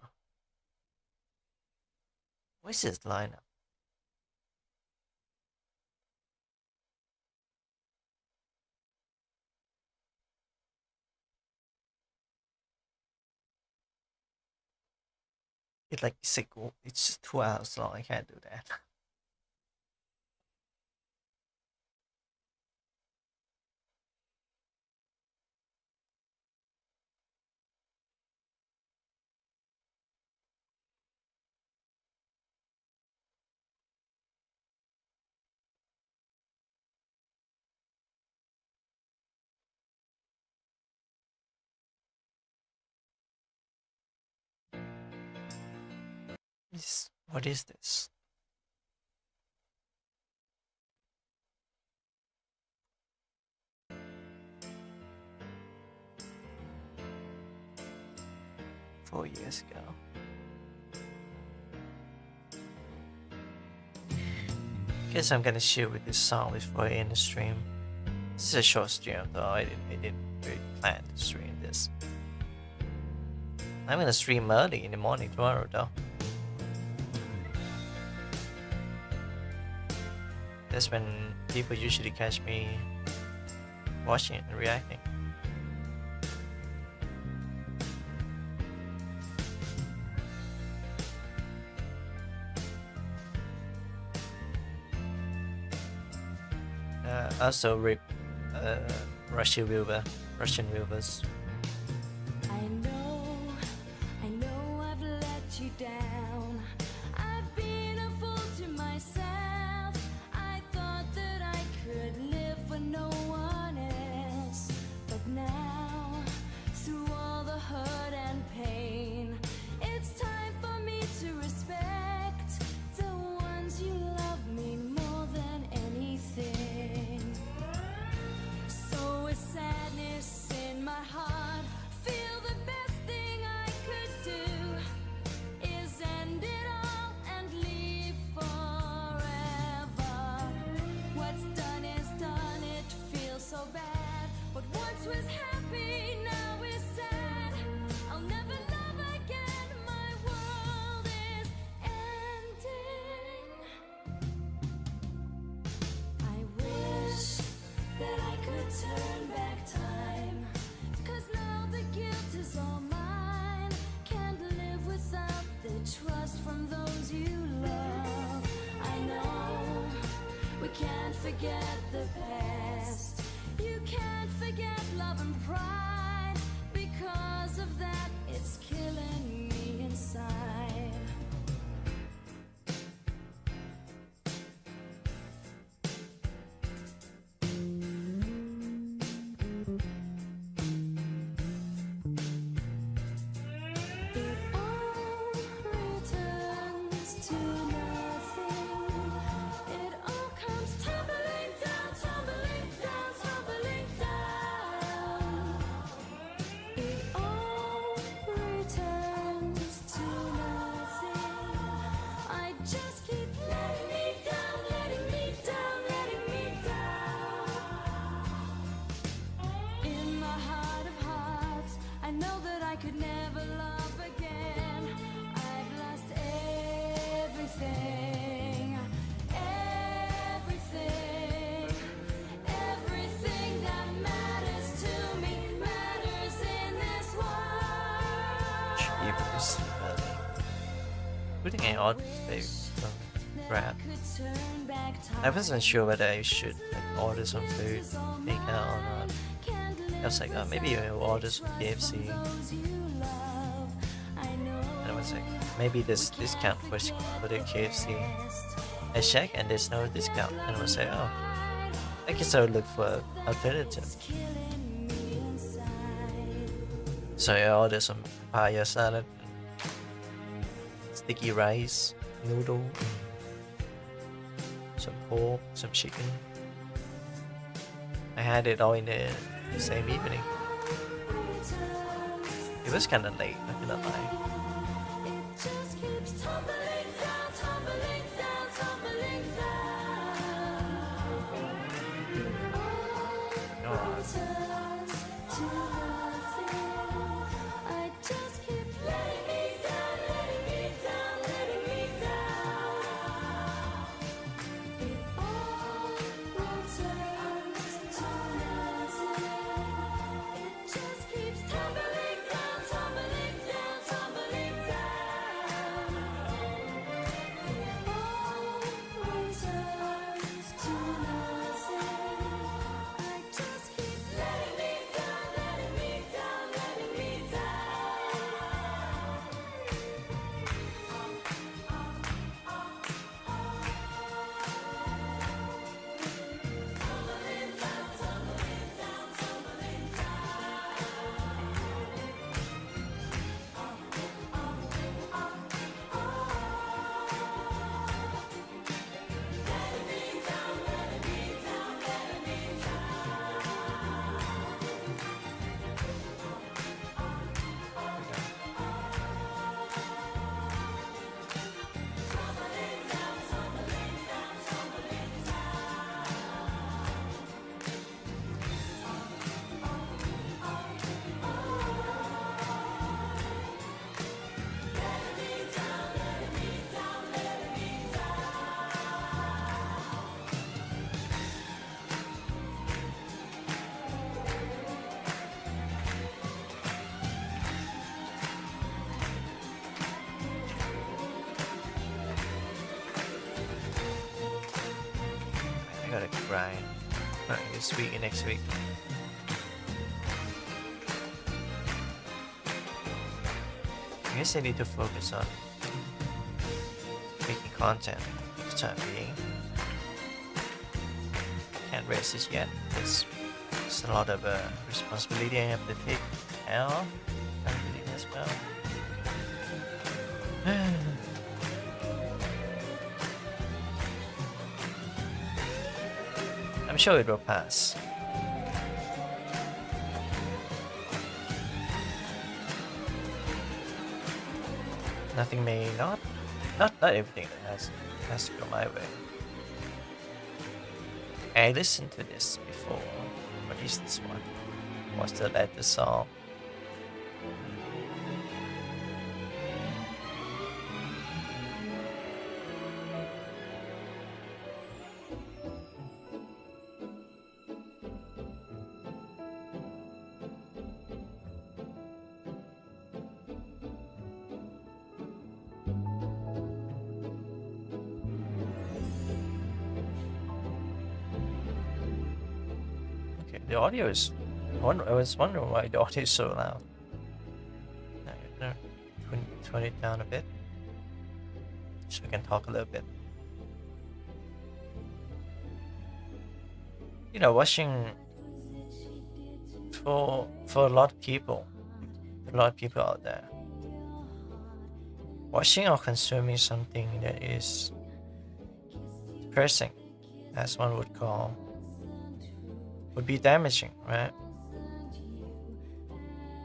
What's this lineup? It's 2 hours long. I can't do that. What is this? Four years ago. Guess I'm gonna shoot with this song before I end the stream. This is a short stream though. I didn't really plan to stream this. I'm gonna stream early in the morning tomorrow though. That's when people usually catch me watching it and reacting. Also rip Russian viewers. I know I've let you down. I've been a fool to myself. I thought that I could live for no one else. But now, through all the hurt and pain, it's time for me to respect the ones you love me more than anything. So with sadness in my heart, feel the best thing I could do is end it all and leave forever. What's done is done, it feels so bad. What once was happy now is sad. I'll never love again, my world is ending. I wish that I could turn back time, 'cause now the guilt is all mine. Can't live without the trust from those you love. I know we can't forget the past. You can't forget love and pride. Because of that, it's killing me inside. It all returns to nothing. It all comes tumbling down, tumbling down, tumbling down. could never love again. I've lost everything, everything, everything that matters to me matters in this world. Cheapers. Putting an odd face on Grab. I wasn't sure whether I should like order some food, take out or not. I was like, oh, maybe I'll order some KFC. And I was like, maybe there's discount for the KFC. I checked and there's no discount. And I was like, oh, I guess I'll look for an alternative. So I ordered some papaya salad, sticky rice, noodle, some pork, some chicken. I had it all in the same evening. It was kind of late, not gonna lie. Gotta grind. Not this week and next week. I guess I need to focus on making content for the time being. Can't rest this yet. It's a lot of responsibility I have to take care of. I'm doing as well. I'm sure it will pass. Nothing may not everything that has to go my way. I listened to this before. What is this one? What's the letter song? The audio is. I was wondering why the audio is so loud. No, turn it down a bit so I can talk a little bit. You know, watching for a lot of people out there, watching or consuming something that is depressing, as one would call, would be damaging, right?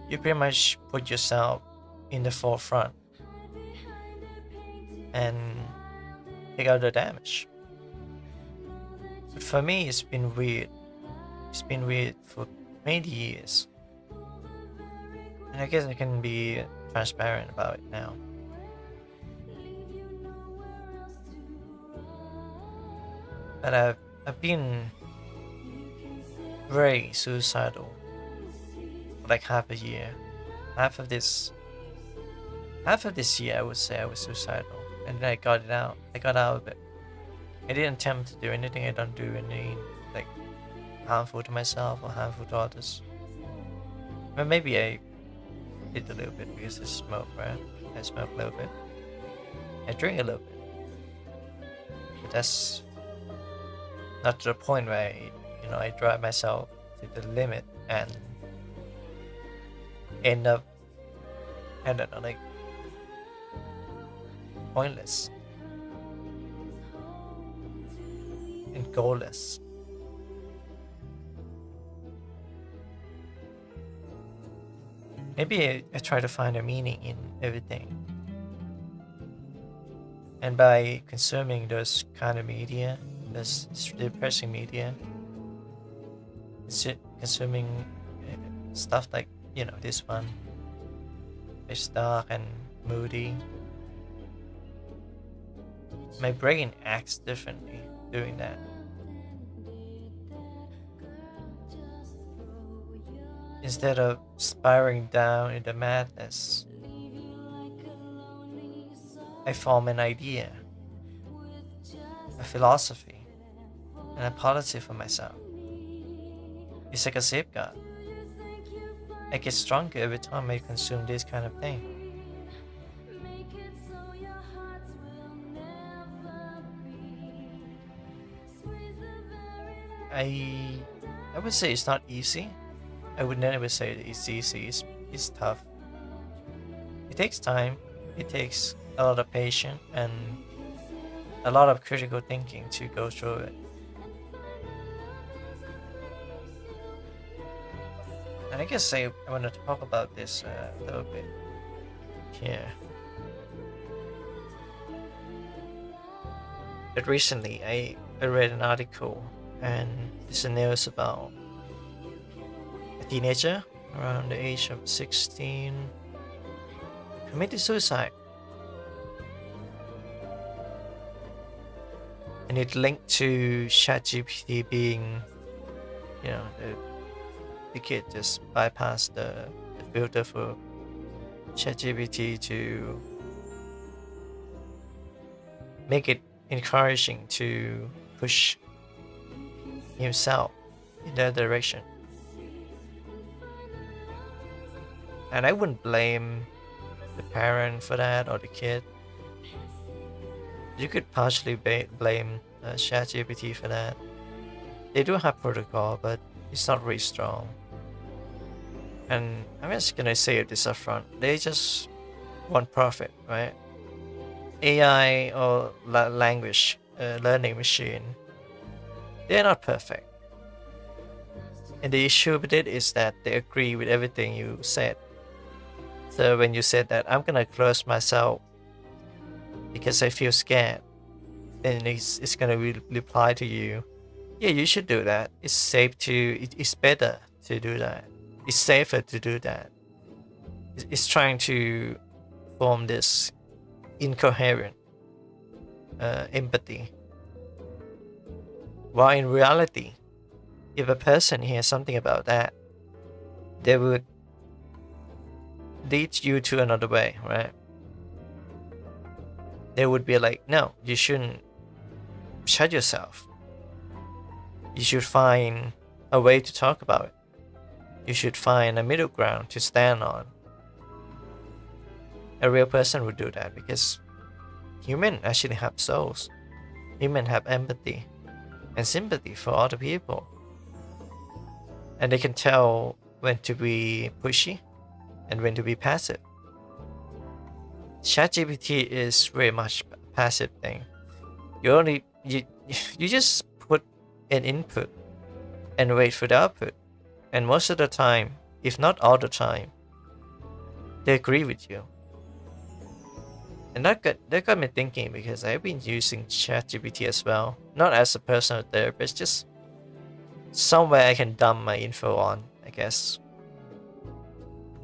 You pretty much put yourself in the forefront and take out the damage. But for me, it's been weird. It's been weird for many years. And I guess I can be transparent about it now. But I've been very suicidal for like half a year. Half of this year I would say I was suicidal. And then I got it out. I got out of it. I didn't attempt to do anything. I don't do any like harmful to myself or harmful to others. Well, maybe I did a little bit because I smoke, right? I smoke a little bit. I drink a little bit. But that's not to the point where I drive myself to the limit and end up, I don't know, like pointless and goalless. Maybe I try to find a meaning in everything. And by consuming those kind of media, those depressing media, consuming stuff like, this one, it's dark and moody, my brain acts differently doing that. Instead of spiraling down into madness, I form an idea, a philosophy, and a policy for myself. It's like a safeguard. I get stronger every time I consume this kind of thing. I would say it's not easy. I would never say it's easy. It's tough. It takes time. It takes a lot of patience and a lot of critical thinking to go through it. And I guess I want to talk about this a little bit here. But recently I read an article, and it's a news about a teenager around the age of 16 committed suicide. And it linked to ChatGPT being, the kid just bypassed the filter for ChatGPT to make it encouraging to push himself in that direction. And I wouldn't blame the parent for that or the kid. You could partially blame ChatGPT for that. They do have protocol, but it's not really strong. And I'm just gonna say this up front. They just want profit, right? AI or language learning machine, they're not perfect. And the issue with it is that they agree with everything you said. So when you said that I'm gonna close myself because I feel scared, then it's gonna reply to you, yeah, you should do that. It's safe it's better to do that. It's safer to do that. It's trying to form this incoherent empathy. While in reality, if a person hears something about that, they would lead you to another way, right? They would be like, no, you shouldn't shut yourself. You should find a way to talk about it. You should find a middle ground to stand on. A real person would do that because humans actually have souls. Humans have empathy and sympathy for other people. And they can tell when to be pushy and when to be passive. ChatGPT is very much a passive thing. You just put an input and wait for the output. And most of the time, if not all the time, they agree with you. And that got me thinking, because I've been using ChatGPT as well. Not as a personal therapist, just somewhere I can dump my info on, I guess.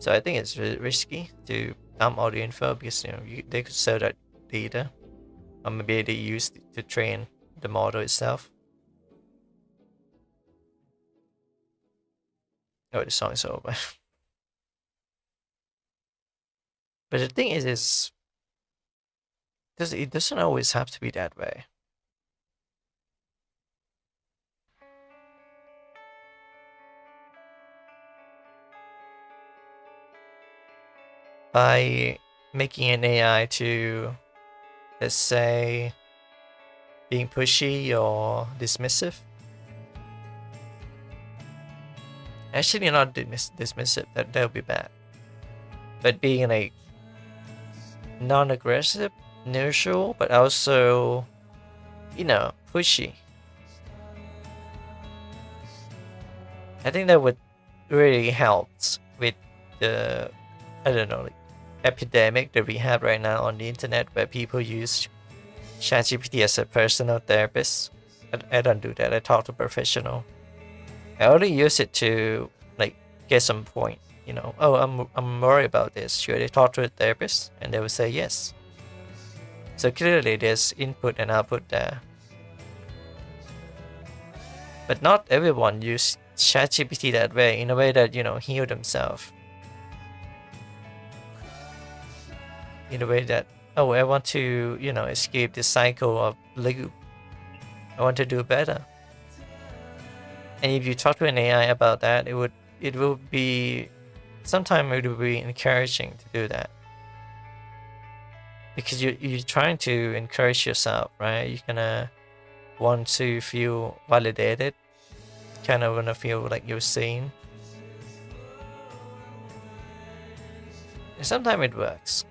So I think it's risky to dump all the info because they could sell that data, or maybe they use it to train the model itself. Oh, the song is over. But the thing is it doesn't always have to be that way. By making an AI to, let's say, being pushy or dismissive. Actually, not dismissive. That would be bad. But being like non-aggressive, neutral, but also, pushy. I think that would really help with the, I don't know, like, epidemic that we have right now on the internet where people use ChatGPT as a personal therapist. I don't do that. I talk to a professional. I only use it to like get some point. Oh, I'm worried about this. Should I talk to a therapist? And they will say yes. So clearly there's input and output there. But not everyone use ChatGPT that way, in a way that, heal themselves. In a way that, oh, I want to, escape this cycle of loop. I want to do better. And if you talk to an AI about that, it will be, sometimes it will be encouraging to do that. Because you're trying to encourage yourself, right? You're gonna want to feel validated. Kind of wanna feel like you're seen. And sometimes it works.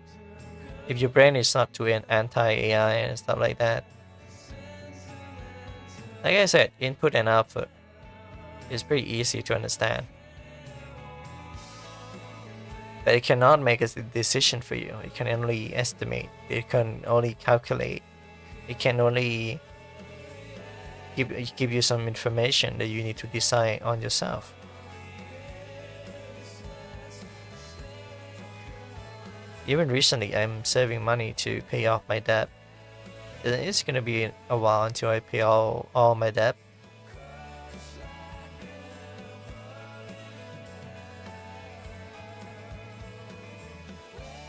If your brain is not too anti-AI and stuff like that. Like I said, input and output is pretty easy to understand. But it cannot make a decision for you. It can only estimate. It can only calculate. It can only give you some information that you need to decide on yourself. Even recently, I'm saving money to pay off my debt. It's gonna be a while until I pay all my debt.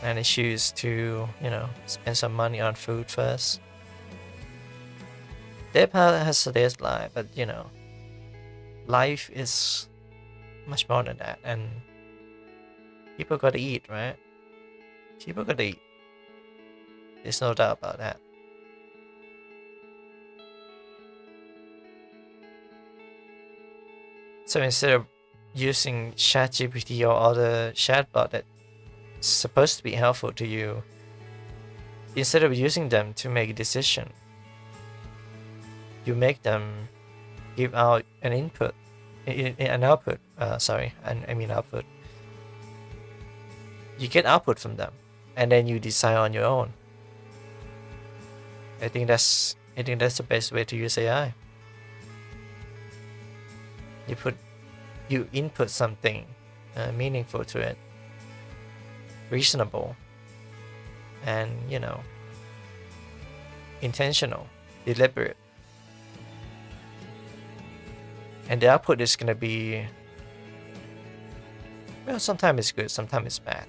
And I choose to, spend some money on food first. Debt has a deadline, but life is much more than that, and people gotta eat, right? People gotta eat. There's no doubt about that. So instead of using ChatGPT or other chatbot that's supposed to be helpful to you, instead of using them to make a decision, you make them give out an input, an output. I mean output. You get output from them, and then you decide on your own. I think that's the best way to use AI. You input something meaningful to it, reasonable, and intentional, deliberate. And the output is gonna be, well, sometimes it's good, sometimes it's bad.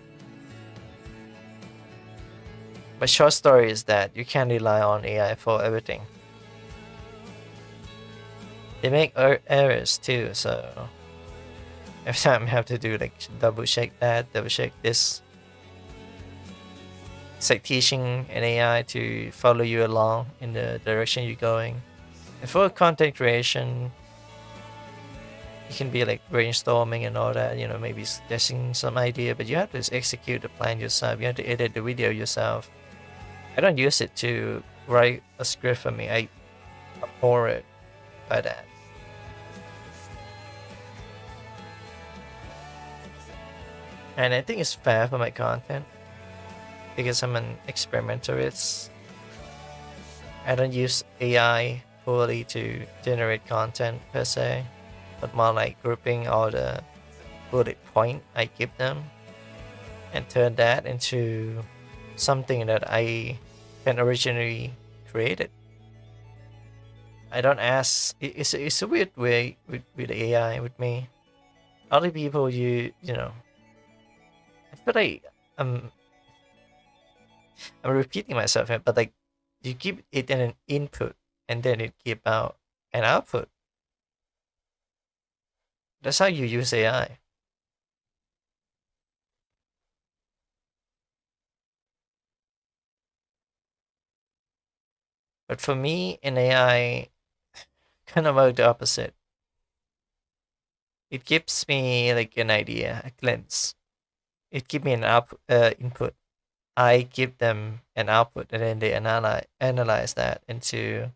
But short story is that you can't rely on AI for everything. They make errors too, so every time you have to do like double check that, double check this. It's like teaching an AI to follow you along in the direction you're going. And for content creation, you can be like brainstorming and all that, maybe suggesting some idea, but you have to execute the plan yourself. You have to edit the video yourself. I don't use it to write a script for me. I abhor it by that. And I think it's fair for my content because I'm an experimentalist. I don't use AI fully to generate content per se, but more like grouping all the bullet point I give them and turn that into something that I can originally create it. I don't ask. It's a weird way with AI with me. Other people, you know, I feel like I'm repeating myself here, but like you give it an input and then it give out an output. That's how you use AI. But for me, in AI, kind of like the opposite. It gives me like an idea, a glimpse. It gives me an input. I give them an output, and then they analyze that into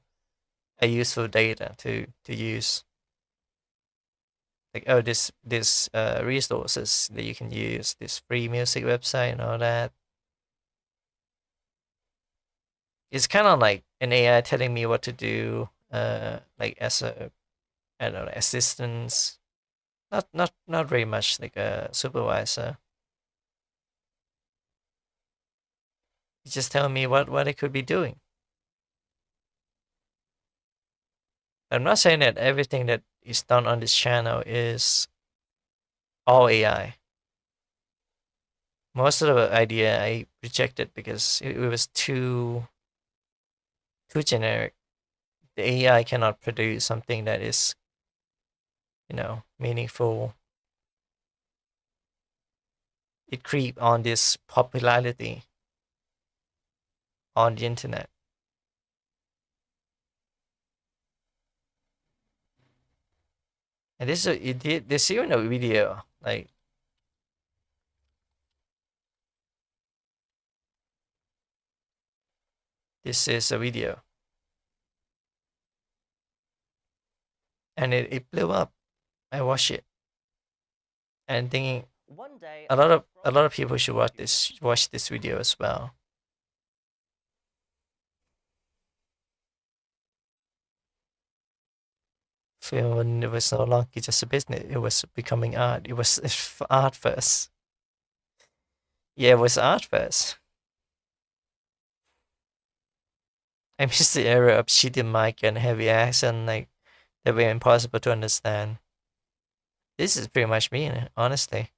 a useful data to use. Like, oh, this resources that you can use, this free music website and all that. It's kind of like an AI telling me what to do, like as a, I don't know, assistance. Not very much like a supervisor. It's just telling me what I could be doing. I'm not saying that everything that is done on this channel is all AI. Most of the idea I rejected because it was too generic. The AI cannot produce something that is, you know, meaningful. It creep on this popularity on the internet. And there's even a video, like, this is a video. And it blew up. I watched it. And thinking a lot of people should watch this video as well. Film, it was no longer just a business, it was becoming art. It was art first. Yeah, it was art first. I miss the era of cheating mic and heavy accent, like, that were impossible to understand. This is pretty much me, honestly.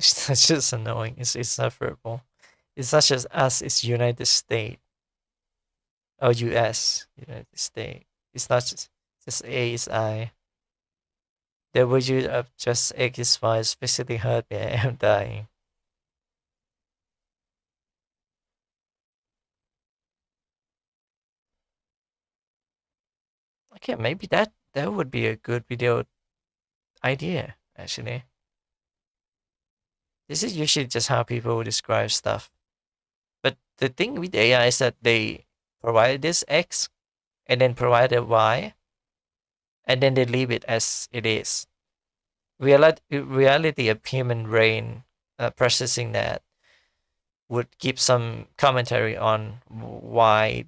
It's just annoying. It's insufferable. It's not just us, it's United States. Oh, US, United States. It's not just A is I. The word of just X is Y is physically hurt me. I am dying. Okay, maybe that would be a good video idea, actually. This is usually just how people describe stuff. But the thing with AI is that they provide this X and then provide a Y and then they leave it as it is. Reality of human brain processing that would give some commentary on why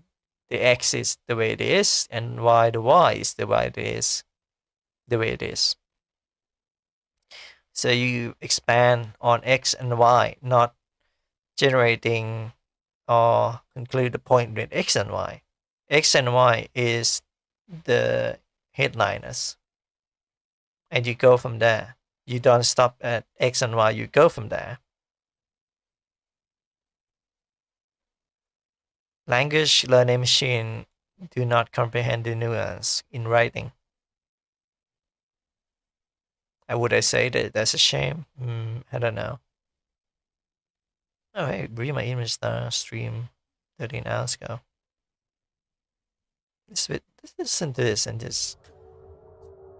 the X is the way it is and why the Y is the way it is. So you expand on X and Y, not generating or conclude the point with X and Y. X and Y is the headliners. And you go from there. You don't stop at X and Y, you go from there. Language learning machine do not comprehend the nuance in writing. Would I say that that's a shame? I don't know. Oh, hey, read my image stream 13 hours ago. Let's listen to this and just,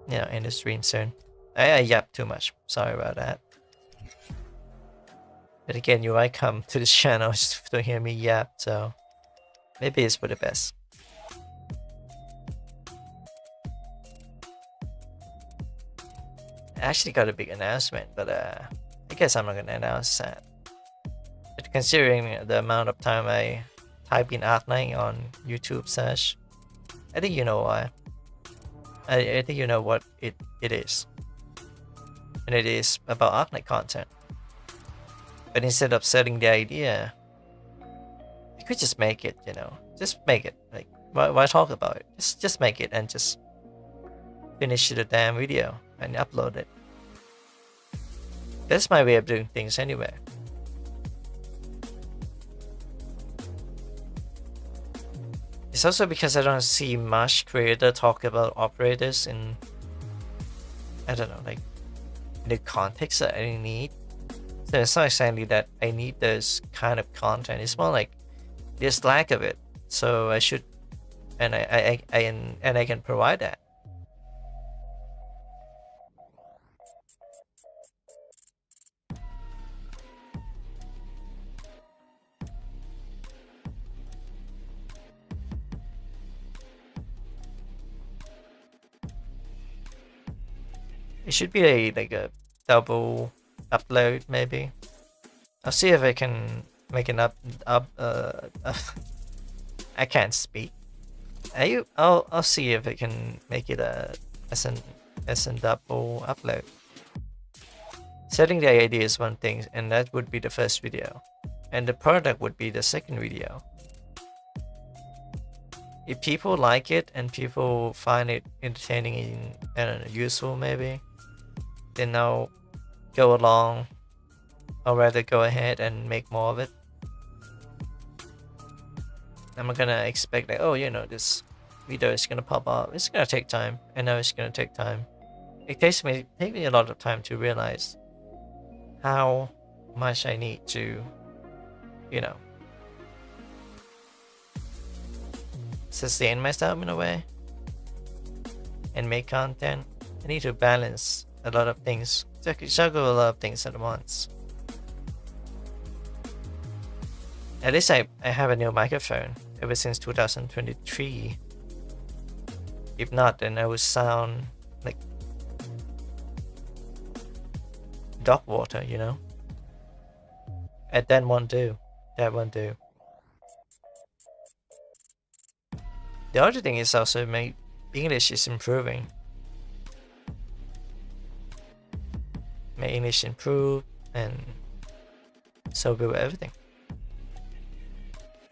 you know, end the stream soon. I yap too much. Sorry about that. But again, you might come to this channel just to hear me yap, so maybe it's for the best. I actually got a big announcement, but I guess I'm not gonna announce that. But considering the amount of time I type in Arknight on YouTube search, I think you know why. I think you know what it is. And it is about Arknight content. But instead of selling the idea, you could just make it, you know. Just make it. Like, why talk about it? Just make it and just finish the damn video and upload it. That's my way of doing things anyway. It's also because I don't see much creator talk about operators in, I don't know, like, the context that I need. So it's not exactly that I need this kind of content. It's more like there's lack of it. So I should, and I can provide that. It should be like a double upload maybe. I'll see if I can make an I can't speak. I'll see if I can make it as an double upload. Setting the idea is one thing, and that would be the first video, and the product would be the second video. If people like it and people find it entertaining and useful maybe, then I'll go along, or rather go ahead and make more of it. I'm not gonna expect like, oh, you know, this video is gonna pop up. It's gonna take time. I know it's gonna take time. It takes me a lot of time to realize how much I need to, you know, sustain myself in a way and make content. I need to balance a lot of things, juggle a lot of things at once. At least I have a new microphone ever since 2023. If not, then I would sound like dog water, you know? And that won't do. That won't do. The other thing is also my English is improving. My English improved, and so will everything.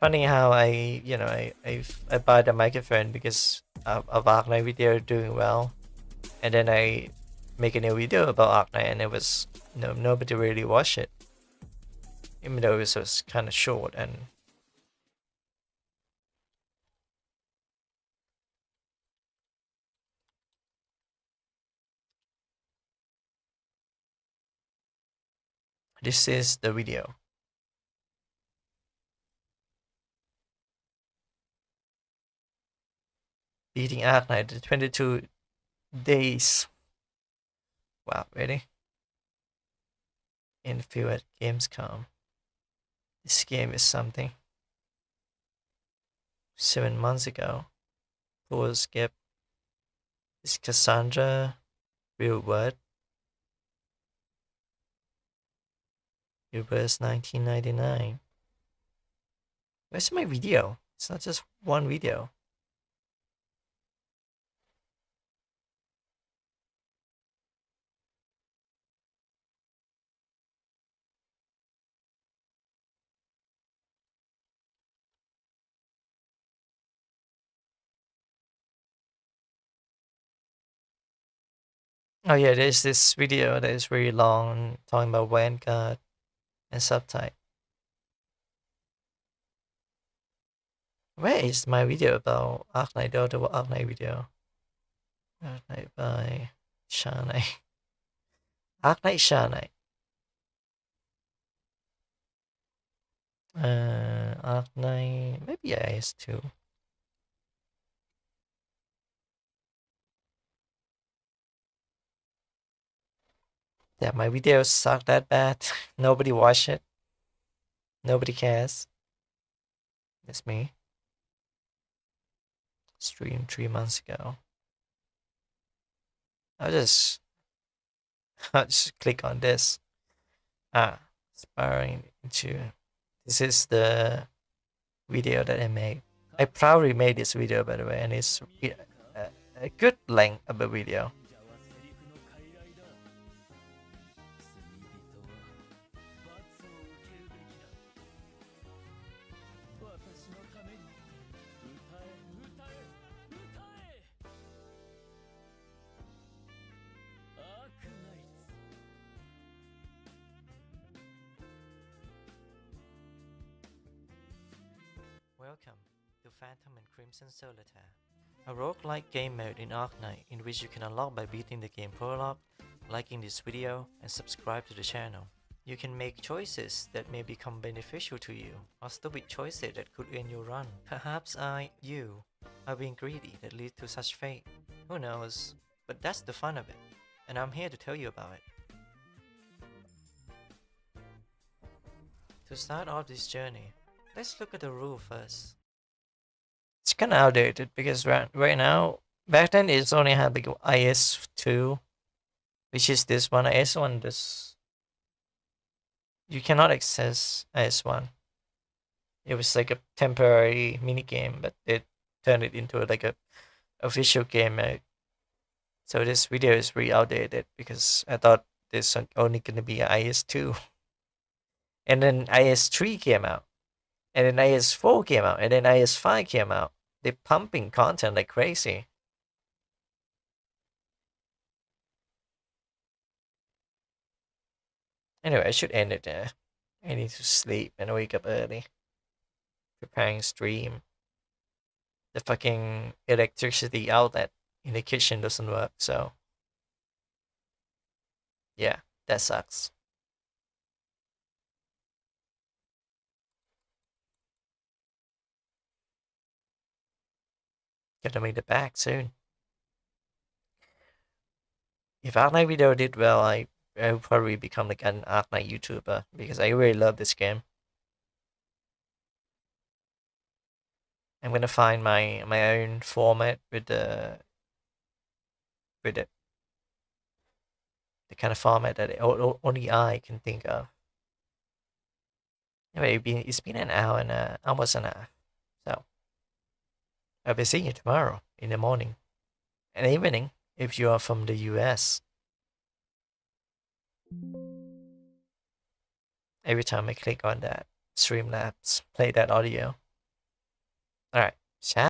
Funny how I buy the microphone because of Arknight video doing well, and then I make a new video about Arknight and it was, you know, nobody really watched it, even though it was kind of short. And this is the video. Beating Arknight in 22 days. Wow, really? In field at Gamescom. This game is something. 7 months ago. Full skip. Is Cassandra real word? It was 1999. Where's my video? It's not just one video. Oh yeah, there's this video that is very long talking about Vanguard and subtype. Where is my video about Arknight, the other Arknight video? Arknight by Shanai. Arknight Shanai. Arknight, maybe IS2. Yeah, my videos suck that bad. Nobody watch it. Nobody cares. That's me. Streamed 3 months ago. I'll just click on this. Aspiring into. This is the video that I made. I proudly made this video, by the way, and it's a good length of a video. Welcome to Phantom and Crimson Solitaire, a roguelike game mode in Arknight in which you can unlock by beating the game prologue, liking this video, and subscribe to the channel. You can make choices that may become beneficial to you, or stupid choices that could end your run. Perhaps you, are being greedy that leads to such fate. Who knows? But that's the fun of it, and I'm here to tell you about it. To start off this journey, let's look at the rule first. It's kind of outdated because right now, back then it's only had like IS2, which is this one. IS1, this you cannot access IS1. It was like a temporary mini game, but they turned it into like a official game mode. So this video is really outdated because I thought this only gonna be IS2, and then IS3 came out. And then IS4 came out, and then IS5 came out. They're pumping content like crazy. Anyway, I should end it there. I need to sleep and wake up early. Preparing stream. The fucking electricity outlet in the kitchen doesn't work, so yeah, that sucks. Gotta make it back soon. If Arknight video did well, I would probably become like an Arknight YouTuber because I really love this game. I'm gonna find my own format with the kind of format that only I can think of. Anyway, it's been an hour and almost an hour, so I'll be seeing you tomorrow in the morning and evening if you are from the US. Every time I click on that Streamlabs, play that audio. All right, ciao.